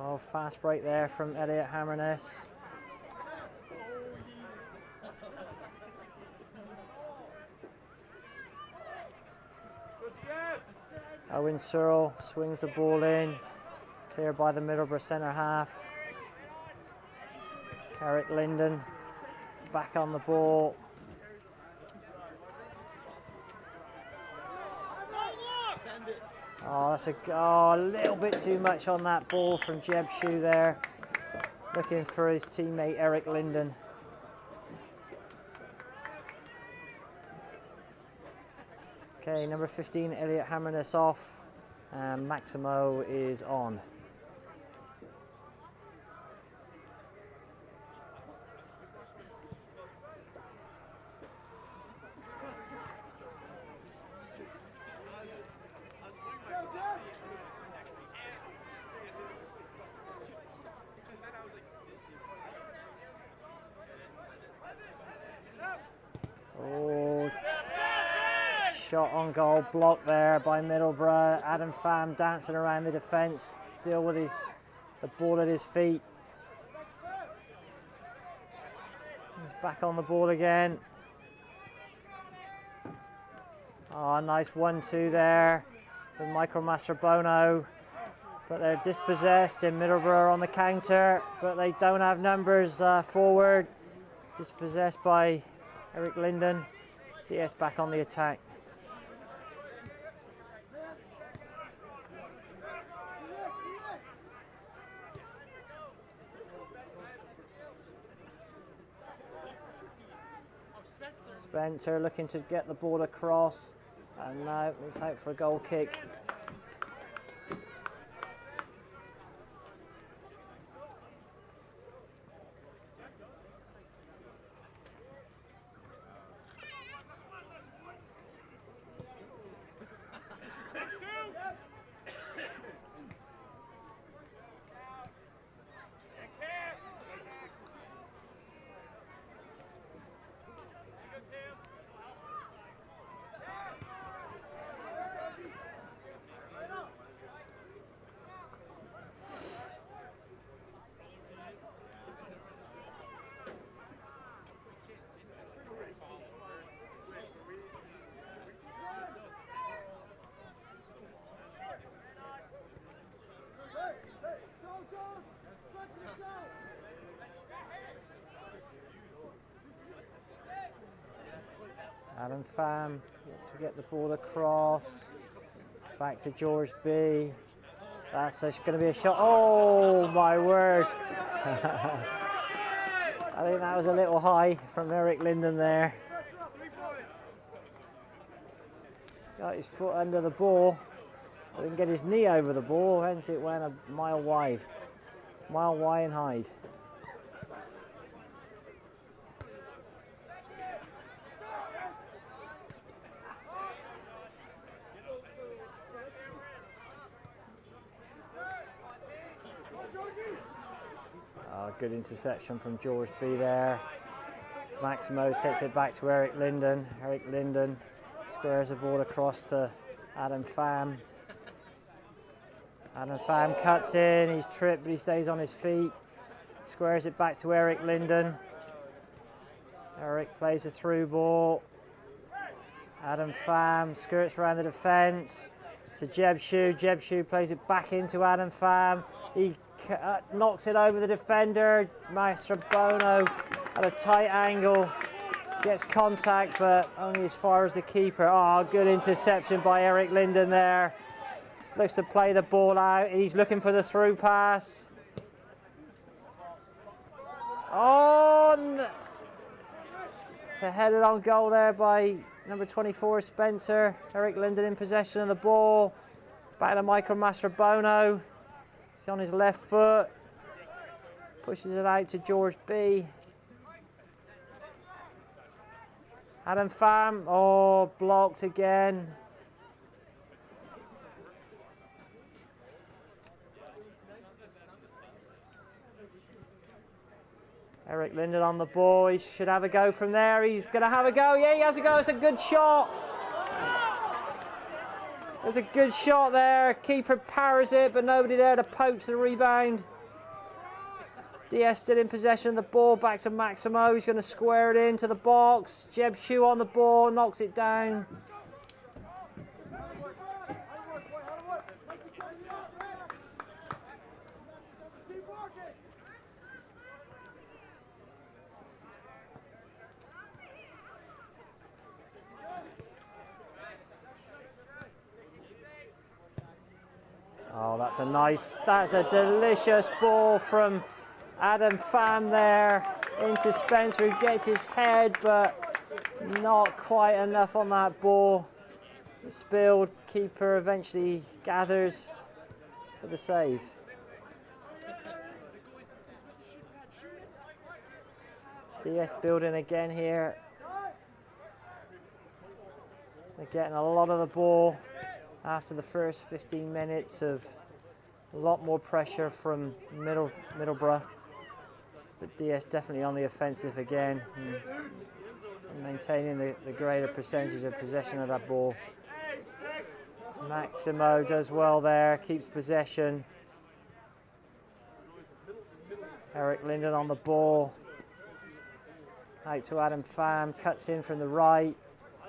C: Oh, fast break there from Elliot Hammerness. Owen Searle swings the ball in, cleared by the Middleborough centre half. Eric Linden back on the ball. Oh, that's a little bit too much on that ball from Jeb Shue there, looking for his teammate Eric Linden. Okay, number 15, Elliot Hammerness off, and Maximo is on. Shot on goal, blocked there by Middleborough. Adam Pham dancing around the defence, still with the ball at his feet. He's back on the ball again. Oh, nice 1-2 there with Michael Mastrobono. But they're dispossessed, and Middleborough on the counter, but they don't have numbers forward. Dispossessed by Eric Linden. DS back on the attack. Spencer looking to get the ball across, and now it's out for a goal kick. Adam Pham to get the ball across. Back to George B. That's going to be a shot. Oh my word. I think that was a little high from Eric Linden there. Got his foot under the ball. Didn't get his knee over the ball, hence it went a mile wide. Mile wide and high. Good interception from George B there. Maximo sets it back to Eric Linden. Eric Linden squares the ball across to Adam Pham. Adam Pham cuts in, he's tripped but he stays on his feet. Squares it back to Eric Linden. Eric plays a through ball. Adam Pham skirts around the defence to Jeb Shue. Jeb Shue plays it back into Adam Pham. He knocks it over the defender. Mastrobono at a tight angle. Gets contact, but only as far as the keeper. Oh, good interception by Eric Linden there. Looks to play the ball out. He's looking for the through pass. So headed on goal there by number 24, Spencer. Eric Linden in possession of the ball. Back to Michael Mastrobono. He's on his left foot. Pushes it out to George B. Adam Pham, oh, blocked again. Eric Linden on the ball, he should have a go from there. He's going to have a go, yeah, he has a go, it's a good shot. There's a good shot there, keeper powers it, but nobody there to poach the rebound. DS still in possession of the ball, back to Maximo, he's going to square it into the box. Jeb Shue on the ball, knocks it down. Oh, that's a delicious ball from Adam Pham there into Spencer, who gets his head, but not quite enough on that ball. It's spilled, keeper eventually gathers for the save. DS building again here. They're getting a lot of the ball after the first 15 minutes of a lot more pressure from Middleborough. But DS definitely on the offensive again and maintaining the greater percentage of possession of that ball. Maximo does well there, keeps possession. Eric Linden on the ball. Out to Adam Pham, cuts in from the right.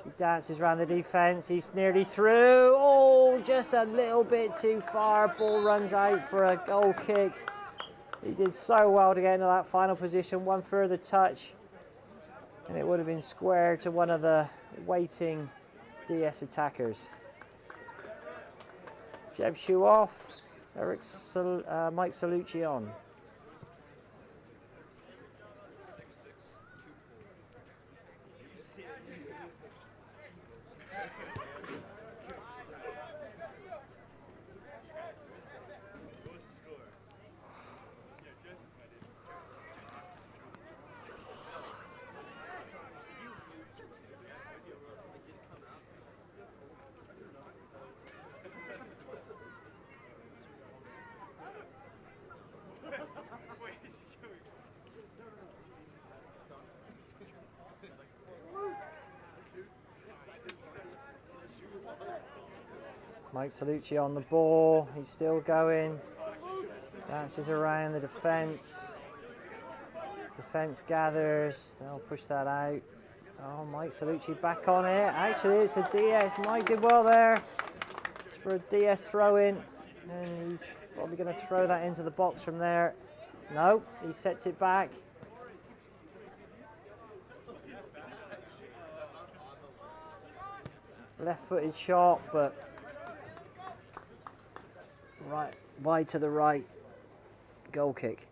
C: He dances around the defence, he's nearly through. Oh, just a little bit too far. Ball runs out for a goal kick. He did so well to get into that final position. One further touch and it would have been square to one of the waiting DS attackers. Jeb Shue off, Mike Salucci on. Mike Salucci on the ball, he's still going, dances around the defence. Defence gathers, they'll push that out. Oh, Mike Salucci back on it. Actually, it's a DS. Mike did well there. It's for a DS throw in, and he's probably going to throw that into the box from there. No, he sets it back. Left-footed shot, but right, wide to the right. Goal kick.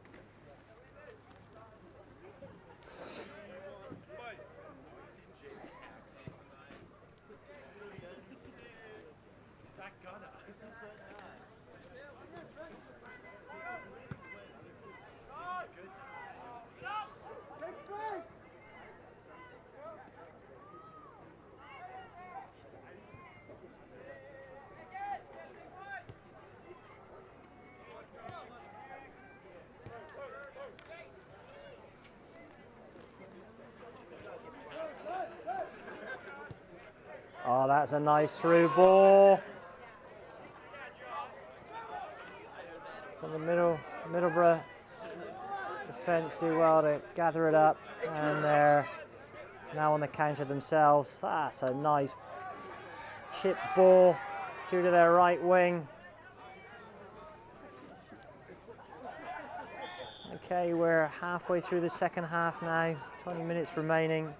C: Oh, that's a nice through ball. From the Middleborough defence do well to gather it up, and they're now on the counter themselves. That's a nice chip ball through to their right wing. Okay, we're halfway through the second half now, 20 minutes remaining.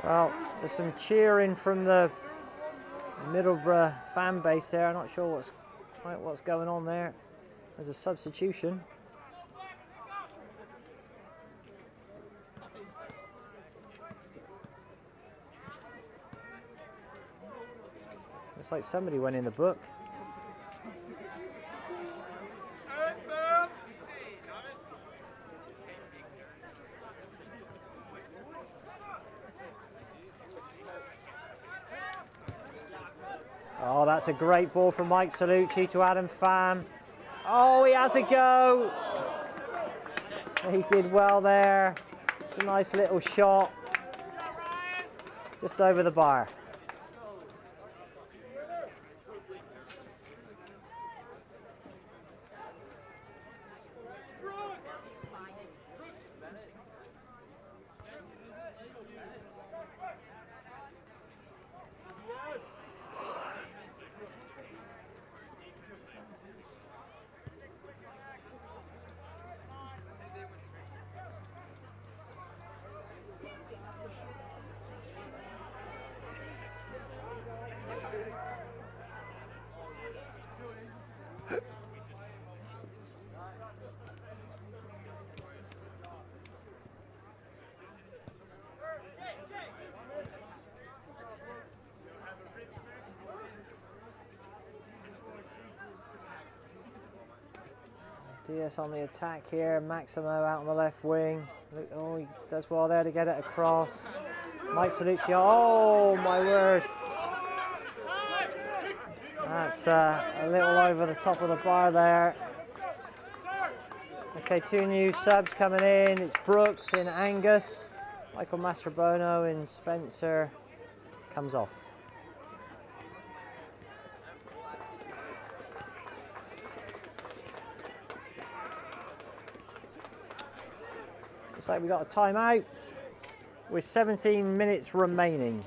C: Well, there's some cheering from the Middleborough fan base there. I'm not sure what's going on there. There's a substitution. Looks like somebody went in the book. Oh, that's a great ball from Mike Salucci to Adam Pham. Oh, he has a go. He did well there. It's a nice little shot. Just over the bar. DS on the attack here, Maximo out on the left wing. Oh, he does well there to get it across. Mike Salucci, oh my word. That's a little over the top of the bar there. Okay, 2 new subs coming in. It's Brooks in Angus. Michael Mastrobono in Spencer. Comes off. Looks like we got a timeout with 17 minutes remaining.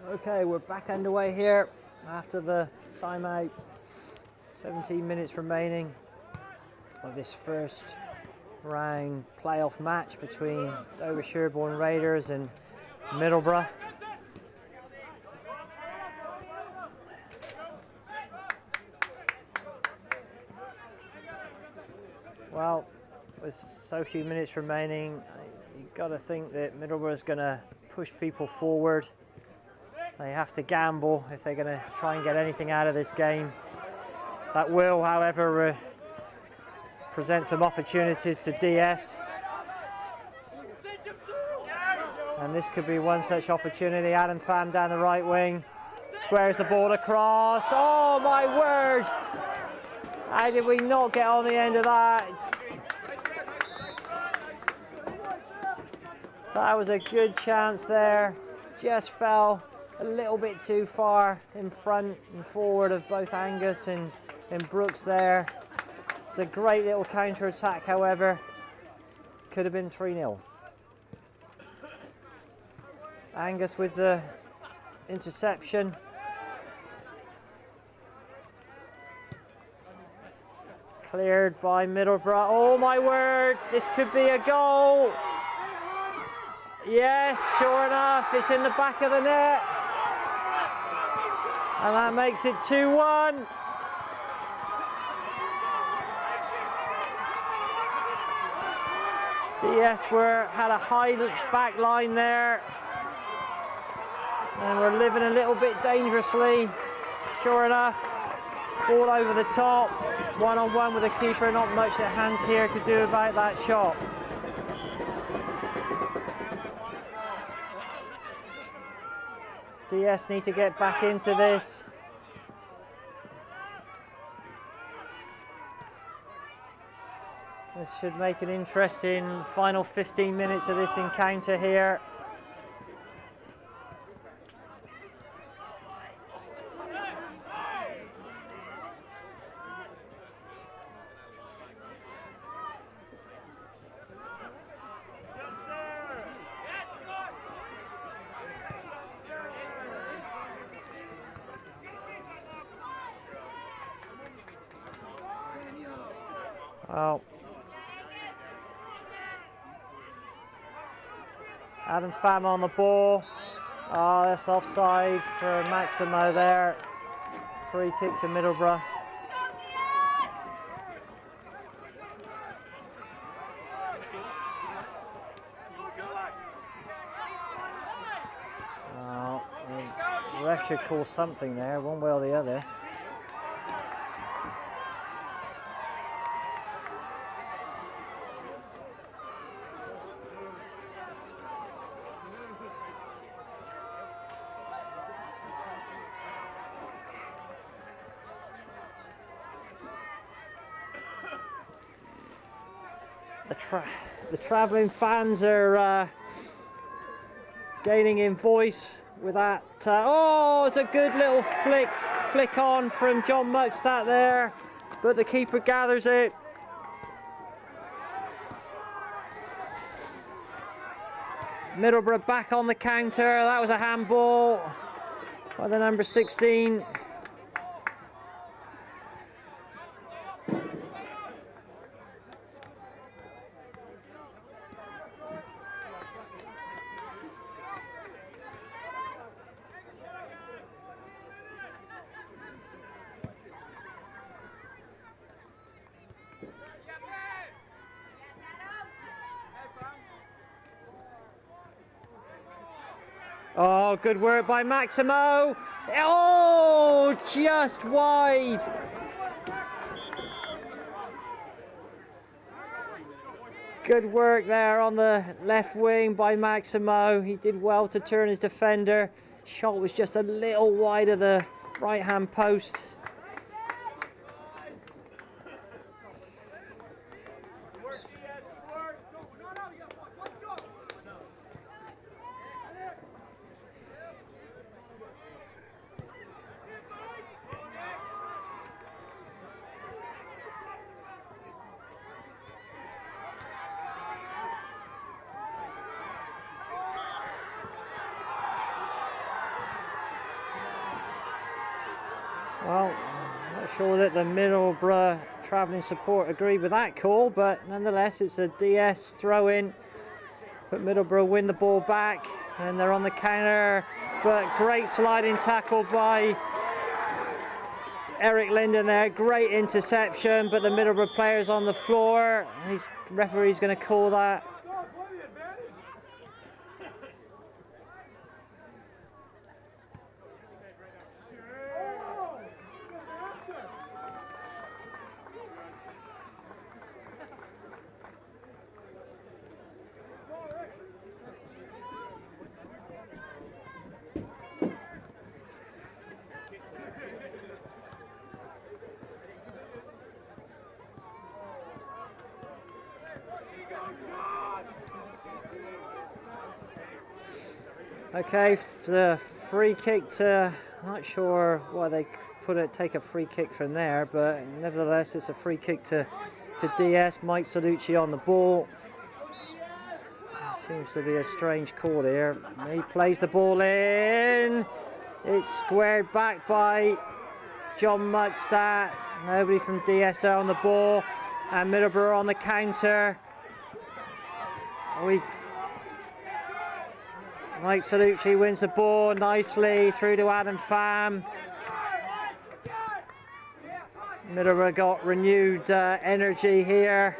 C: Okay, we're back underway here after the timeout. 17 minutes remaining of this first round playoff match between Dover-Sherborn Raiders and Middleborough. Well, with so few minutes remaining, you've got to think that Middleborough's going to push people forward. They have to gamble if they're going to try and get anything out of this game. That will, however, present some opportunities to DS. And this could be one such opportunity. Adam Pham down the right wing. Squares the ball across. Oh my word! How did we not get on the end of that? That was a good chance there. Just fell a little bit too far in front and forward of both Angus and Brooks there. It's a great little counter attack, however. could have been 3-0. Angus with the interception. Cleared by Middleborough. Oh my word, this could be a goal. Yes, sure enough, it's in the back of the net. And that makes it 2-1. DS had a high back line there. And we're living a little bit dangerously. Sure enough, ball over the top. One-on-one with the keeper, not much that Hans here could do about that shot. DS need to get back into this. This should make an interesting final 15 minutes of this encounter here. Well, Adam Pham on the ball. Oh, that's offside for Maximo there. Free kick to Middleborough. Oh, the ref should call something there, one way or the other. The travelling fans are gaining in voice with that. Oh, it's a good little flick on from John Muckstadt there, but the keeper gathers it. Middleborough back on the counter. That was a handball by the number 16. Oh, good work by Maximo. Oh, just wide. Good work there on the left wing by Maximo. He did well to turn his defender. Shot was just a little wide of the right-hand post. Well, I'm not sure that the Middleborough travelling support agree with that call, but nonetheless it's a DS throw-in. But Middleborough win the ball back and they're on the counter, but great sliding tackle by Eric Linden there, great interception, but the Middleborough player's on the floor. His referee's going to call that. Okay, the free kick to, I'm not sure why they take a free kick from there, but nevertheless it's a free kick to DS. Mike Salucci on the ball. Seems to be a strange call here. He plays the ball in. It's squared back by John Muckstadt. Nobody from DSO on the ball. And Middleborough on the counter. Mike Salucci wins the ball nicely through to Adam Pham. Middleborough got renewed energy here.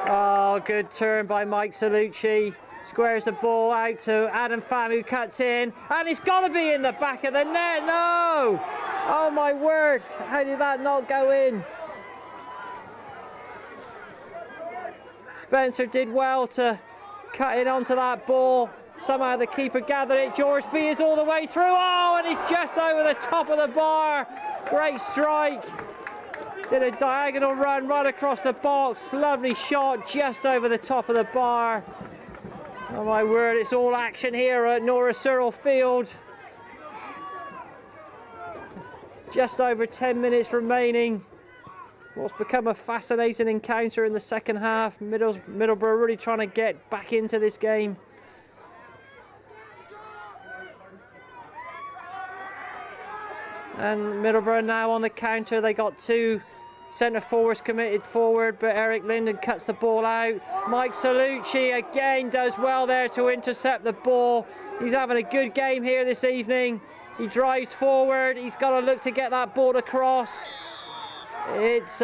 C: Oh, good turn by Mike Salucci. Squares the ball out to Adam Pham, who cuts in. And it's got to be in the back of the net. No! Oh my word. How did that not go in? Spencer did well to cut in onto that ball. Somehow the keeper gathered it. George B is all the way through. Oh, and he's just over the top of the bar. Great strike. Did a diagonal run right across the box. Lovely shot just over the top of the bar. Oh my word, it's all action here at Nora Searle Field. Just over 10 minutes remaining. What's become a fascinating encounter in the second half. Middleborough really trying to get back into this game. And Middleborough now on the counter. They got two centre forwards committed forward, but Eric Linden cuts the ball out. Mike Salucci again does well there to intercept the ball. He's having a good game here this evening. He drives forward. He's got to look to get that ball across. It's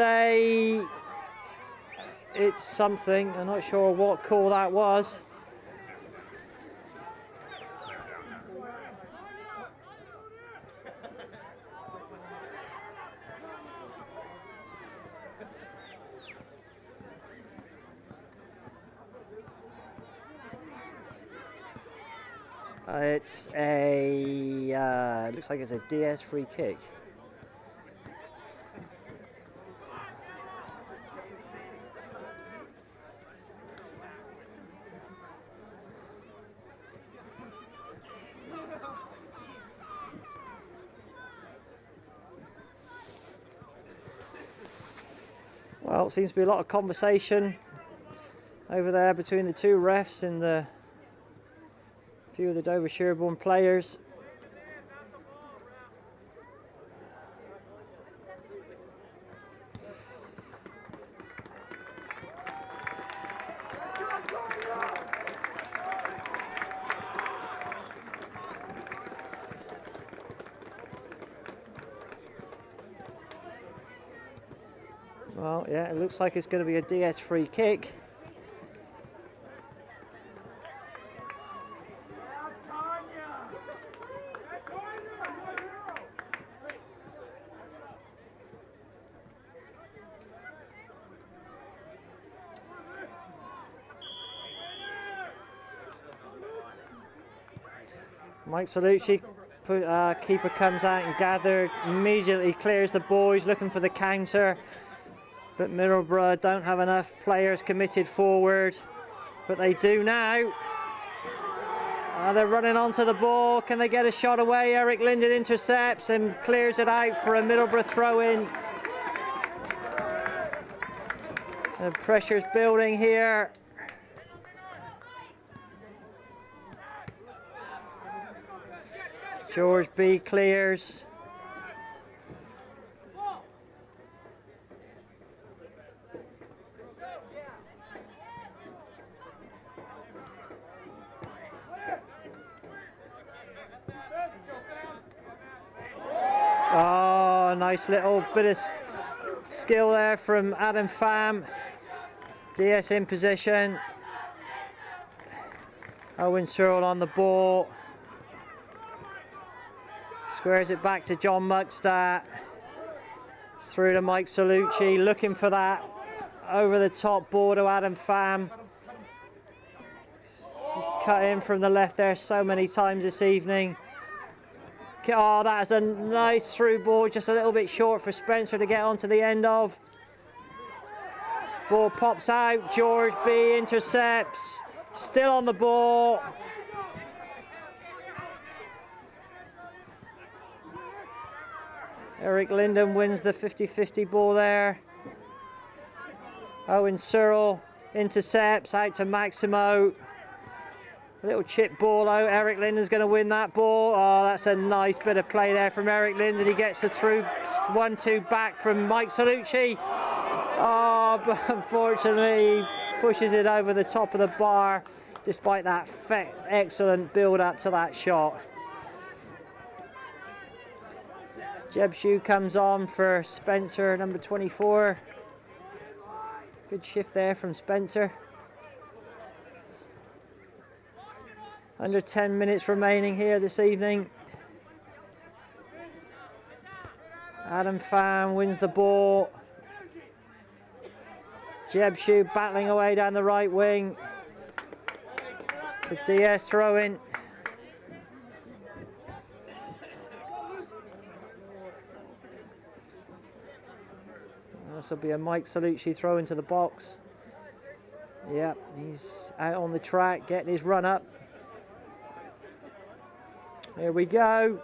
C: something. I'm not sure what call that was. It's a looks like it's a DS free kick. Well, it seems to be a lot of conversation over there between the two refs and a few of the Dover-Sherborn players. Well, yeah, it looks like it's going to be a DS free kick. Mike Salucci, keeper comes out and gathered, immediately clears the ball, he's looking for the counter. But Middleborough don't have enough players committed forward, but they do now. They're running onto the ball. Can they get a shot away? Eric Linden intercepts and clears it out for a Middleborough throw-in. The pressure's building here. George B clears. Oh, nice little bit of skill there from Adam Pham. DS in position. Owen Searle on the ball. Squares it back to John Muckstadt. Through to Mike Salucci, looking for that over the top ball to Adam Pham. He's cut in from the left there so many times this evening. Oh, that's a nice through ball, just a little bit short for Spencer to get onto the end of. Ball pops out, George B intercepts, still on the ball. Eric Linden wins the 50-50 ball there. Owen Searle intercepts out to Maximo. A little chip ball out. Eric Linden's going to win that ball. Oh, that's a nice bit of play there from Eric Linden. He gets the through 1-2 back from Mike Salucci. Oh, but unfortunately, he pushes it over the top of the bar, despite that excellent build up to that shot. Jeb Shue comes on for Spencer, number 24. Good shift there from Spencer. Under 10 minutes remaining here this evening. Adam Pham wins the ball. Jeb Shue battling away down the right wing. It's a DS throw in. This will be a Mike Salucci throw into the box. Yep, he's out on the track getting his run up. Here we go.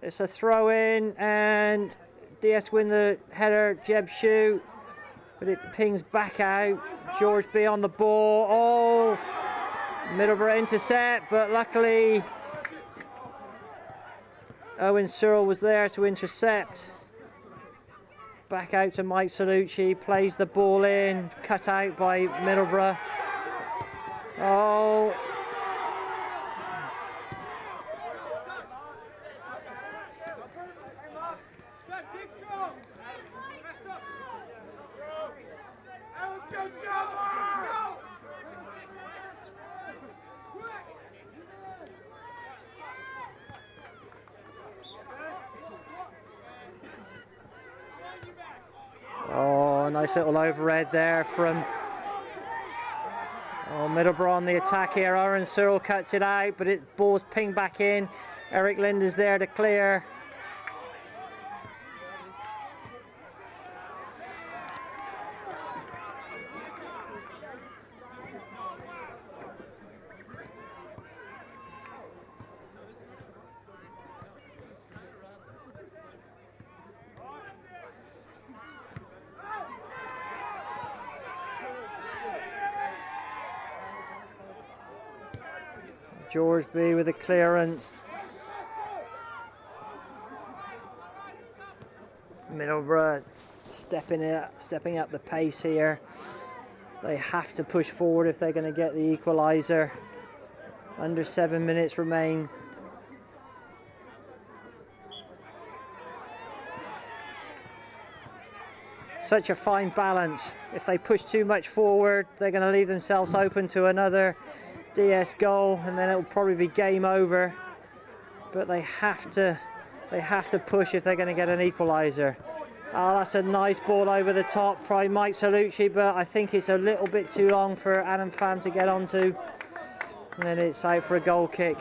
C: It's a throw in and DS win the header, Jeb Shue, but it pings back out. George B on the ball. Oh, Middleborough intercept, but luckily Owen Searle was there to intercept. Back out to Mike Salucci, plays the ball in, cut out by Middleborough. Oh, oh, nice little overhead there from Middleborough on the attack here. Owen Searle cuts it out, but it ball's pinged back in. Eric Lind is there to clear. George B with a clearance. Middleborough stepping up the pace here. They have to push forward if they're going to get the equaliser. Under 7 minutes remain. Such a fine balance. If they push too much forward, they're going to leave themselves open to another DS goal, and then it will probably be game over. But they have to push if they're going to get an equaliser. Oh, that's a nice ball over the top by Mike Salucci, but I think it's a little bit too long for Adam Pham to get onto, and then it's out for a goal kick.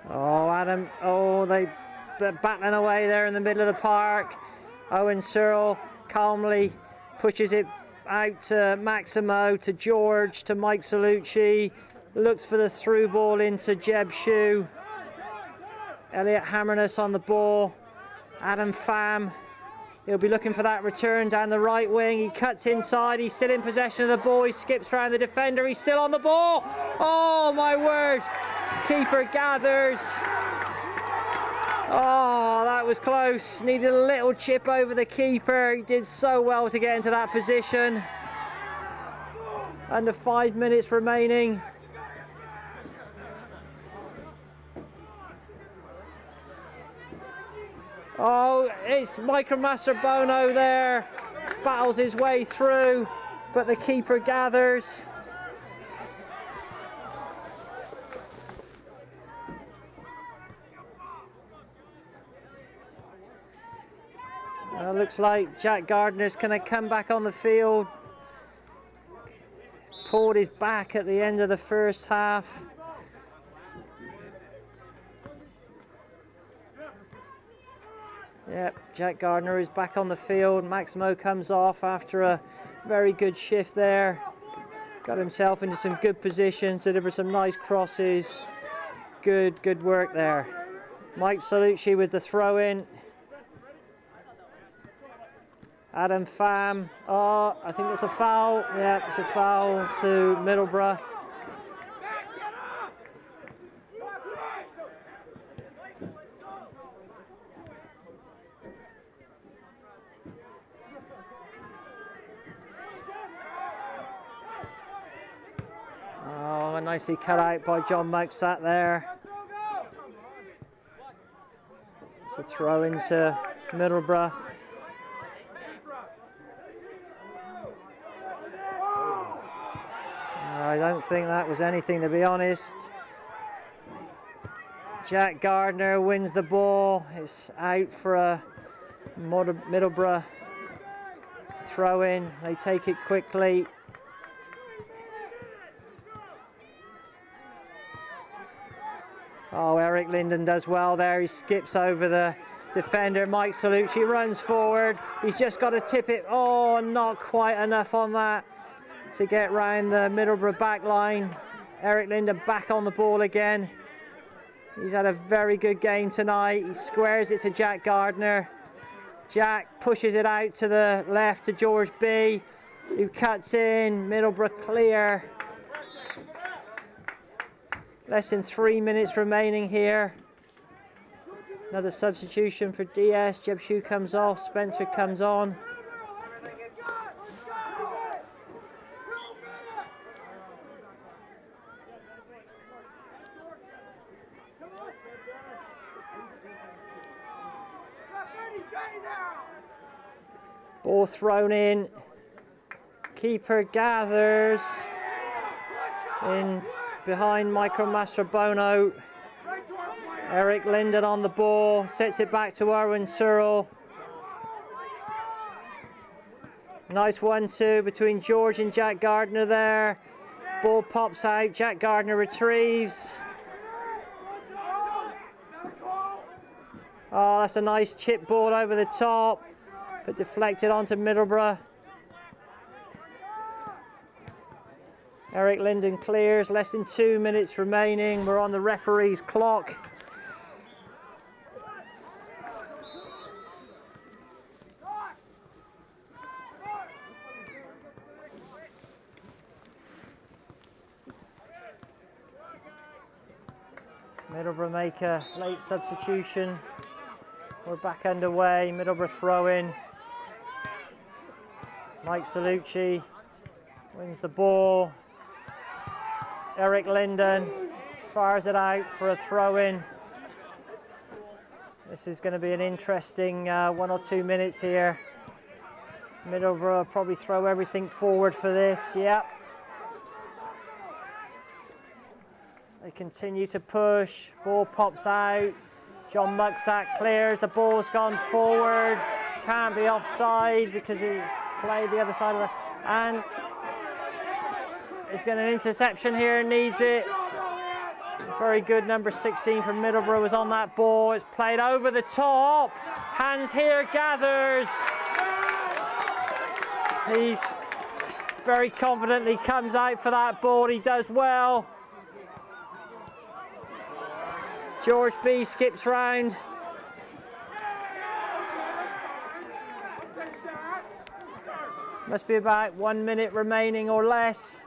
C: Oh, Adam, they're battling away there in the middle of the park. Owen Searle calmly pushes it out to Maximo, to George, to Mike Salucci. Looks for the through ball into Jeb Shue. Elliot Hammerness on the ball. Adam Pham, he'll be looking for that return down the right wing. He cuts inside, he's still in possession of the ball. He skips around the defender, he's still on the ball. Oh my word! Keeper gathers. Oh, that was close. Needed a little chip over the keeper. He did so well to get into that position. Under 5 minutes remaining. Oh, it's Michael Mastrobono there. Battles his way through, but the keeper gathers. Looks like Jack Gardner's going to come back on the field. Pulled his back at the end of the first half. Yep, Jack Gardner is back on the field. Maximo comes off after a very good shift there. Got himself into some good positions, delivered some nice crosses. Good work there. Mike Salucci with the throw in. Adam Pham. Oh, I think it's a foul. Yeah, it's a foul to Middleborough. Oh, nicely cut out by John Mugstat there. It's a throw into Middleborough. I don't think that was anything, to be honest. Jack Gardner wins the ball. It's out for a Middleborough throw in. They take it quickly. Oh, Eric Linden does well there. He skips over the defender. Mike Salucci runs forward. He's just got to tip it. Oh, not quite enough on that to get round the Middleborough back line. Eric Linden back on the ball again. He's had a very good game tonight. He squares it to Jack Gardner. Jack pushes it out to the left to George B, who cuts in. Middleborough clear. Less than 3 minutes remaining here. Another substitution for DS. Jeb Shue comes off. Spencer comes on. Ball thrown in. Keeper gathers in behind Michael Mastrobono. Eric Linden on the ball, sets it back to Erwin Searle. Nice 1-2 between George and Jack Gardner there. Ball pops out, Jack Gardner retrieves. Oh, that's a nice chip ball over the top, but deflected onto Middleborough. Eric Linden clears, less than 2 minutes remaining. We're on the referee's clock. Middleborough make a late substitution. We're back underway. Middleborough throw in. Mike Salucci wins the ball. Eric Linden fires it out for a throw in. This is going to be an interesting 1 or 2 minutes here. Middleborough probably throw everything forward for this. Yep. They continue to push. Ball pops out. John Mugstat clears. The ball's gone forward. Can't be offside because he's played the other side of the... And he's got an interception here. Needs it. Very good. Number 16 from Middleborough was on that ball. It's played over the top. Hands here. Gathers. He very confidently comes out for that ball. He does well. George B skips round. Must be about 1 minute remaining or less.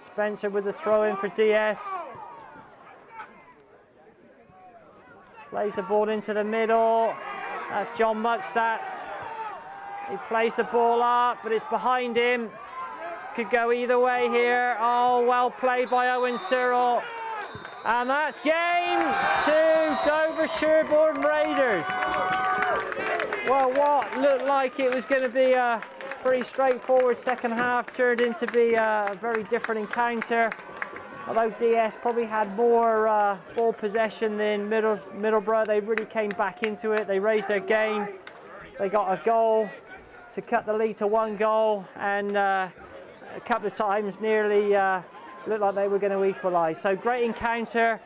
C: Spencer with the throw in for DS. Plays the ball into the middle. That's John Mugstat. He plays the ball up, but it's behind him. Could go either way here. Oh, well played by Owen Searle. And that's game 2, Dover-Sherborn Raiders. Well, what looked like it was going to be a pretty straightforward second half turned into be a very different encounter. Although DS probably had more ball possession than Middleborough, they really came back into it. They raised their game. They got a goal to cut the lead to 1 goal, and a couple of times nearly looked like they were going to equalise. So great encounter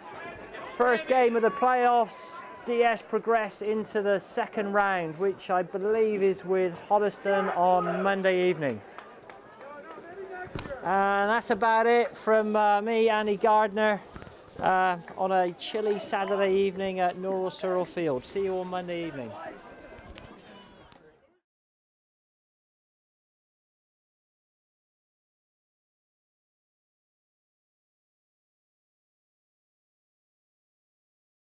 C: first game of the playoffs. DS progress into the second round, which I believe is with Hoddesdon on Monday evening. And that's about it from me, Andy Gardner, on a chilly Saturday evening at Norwell Surrell Field. See you on Monday evening.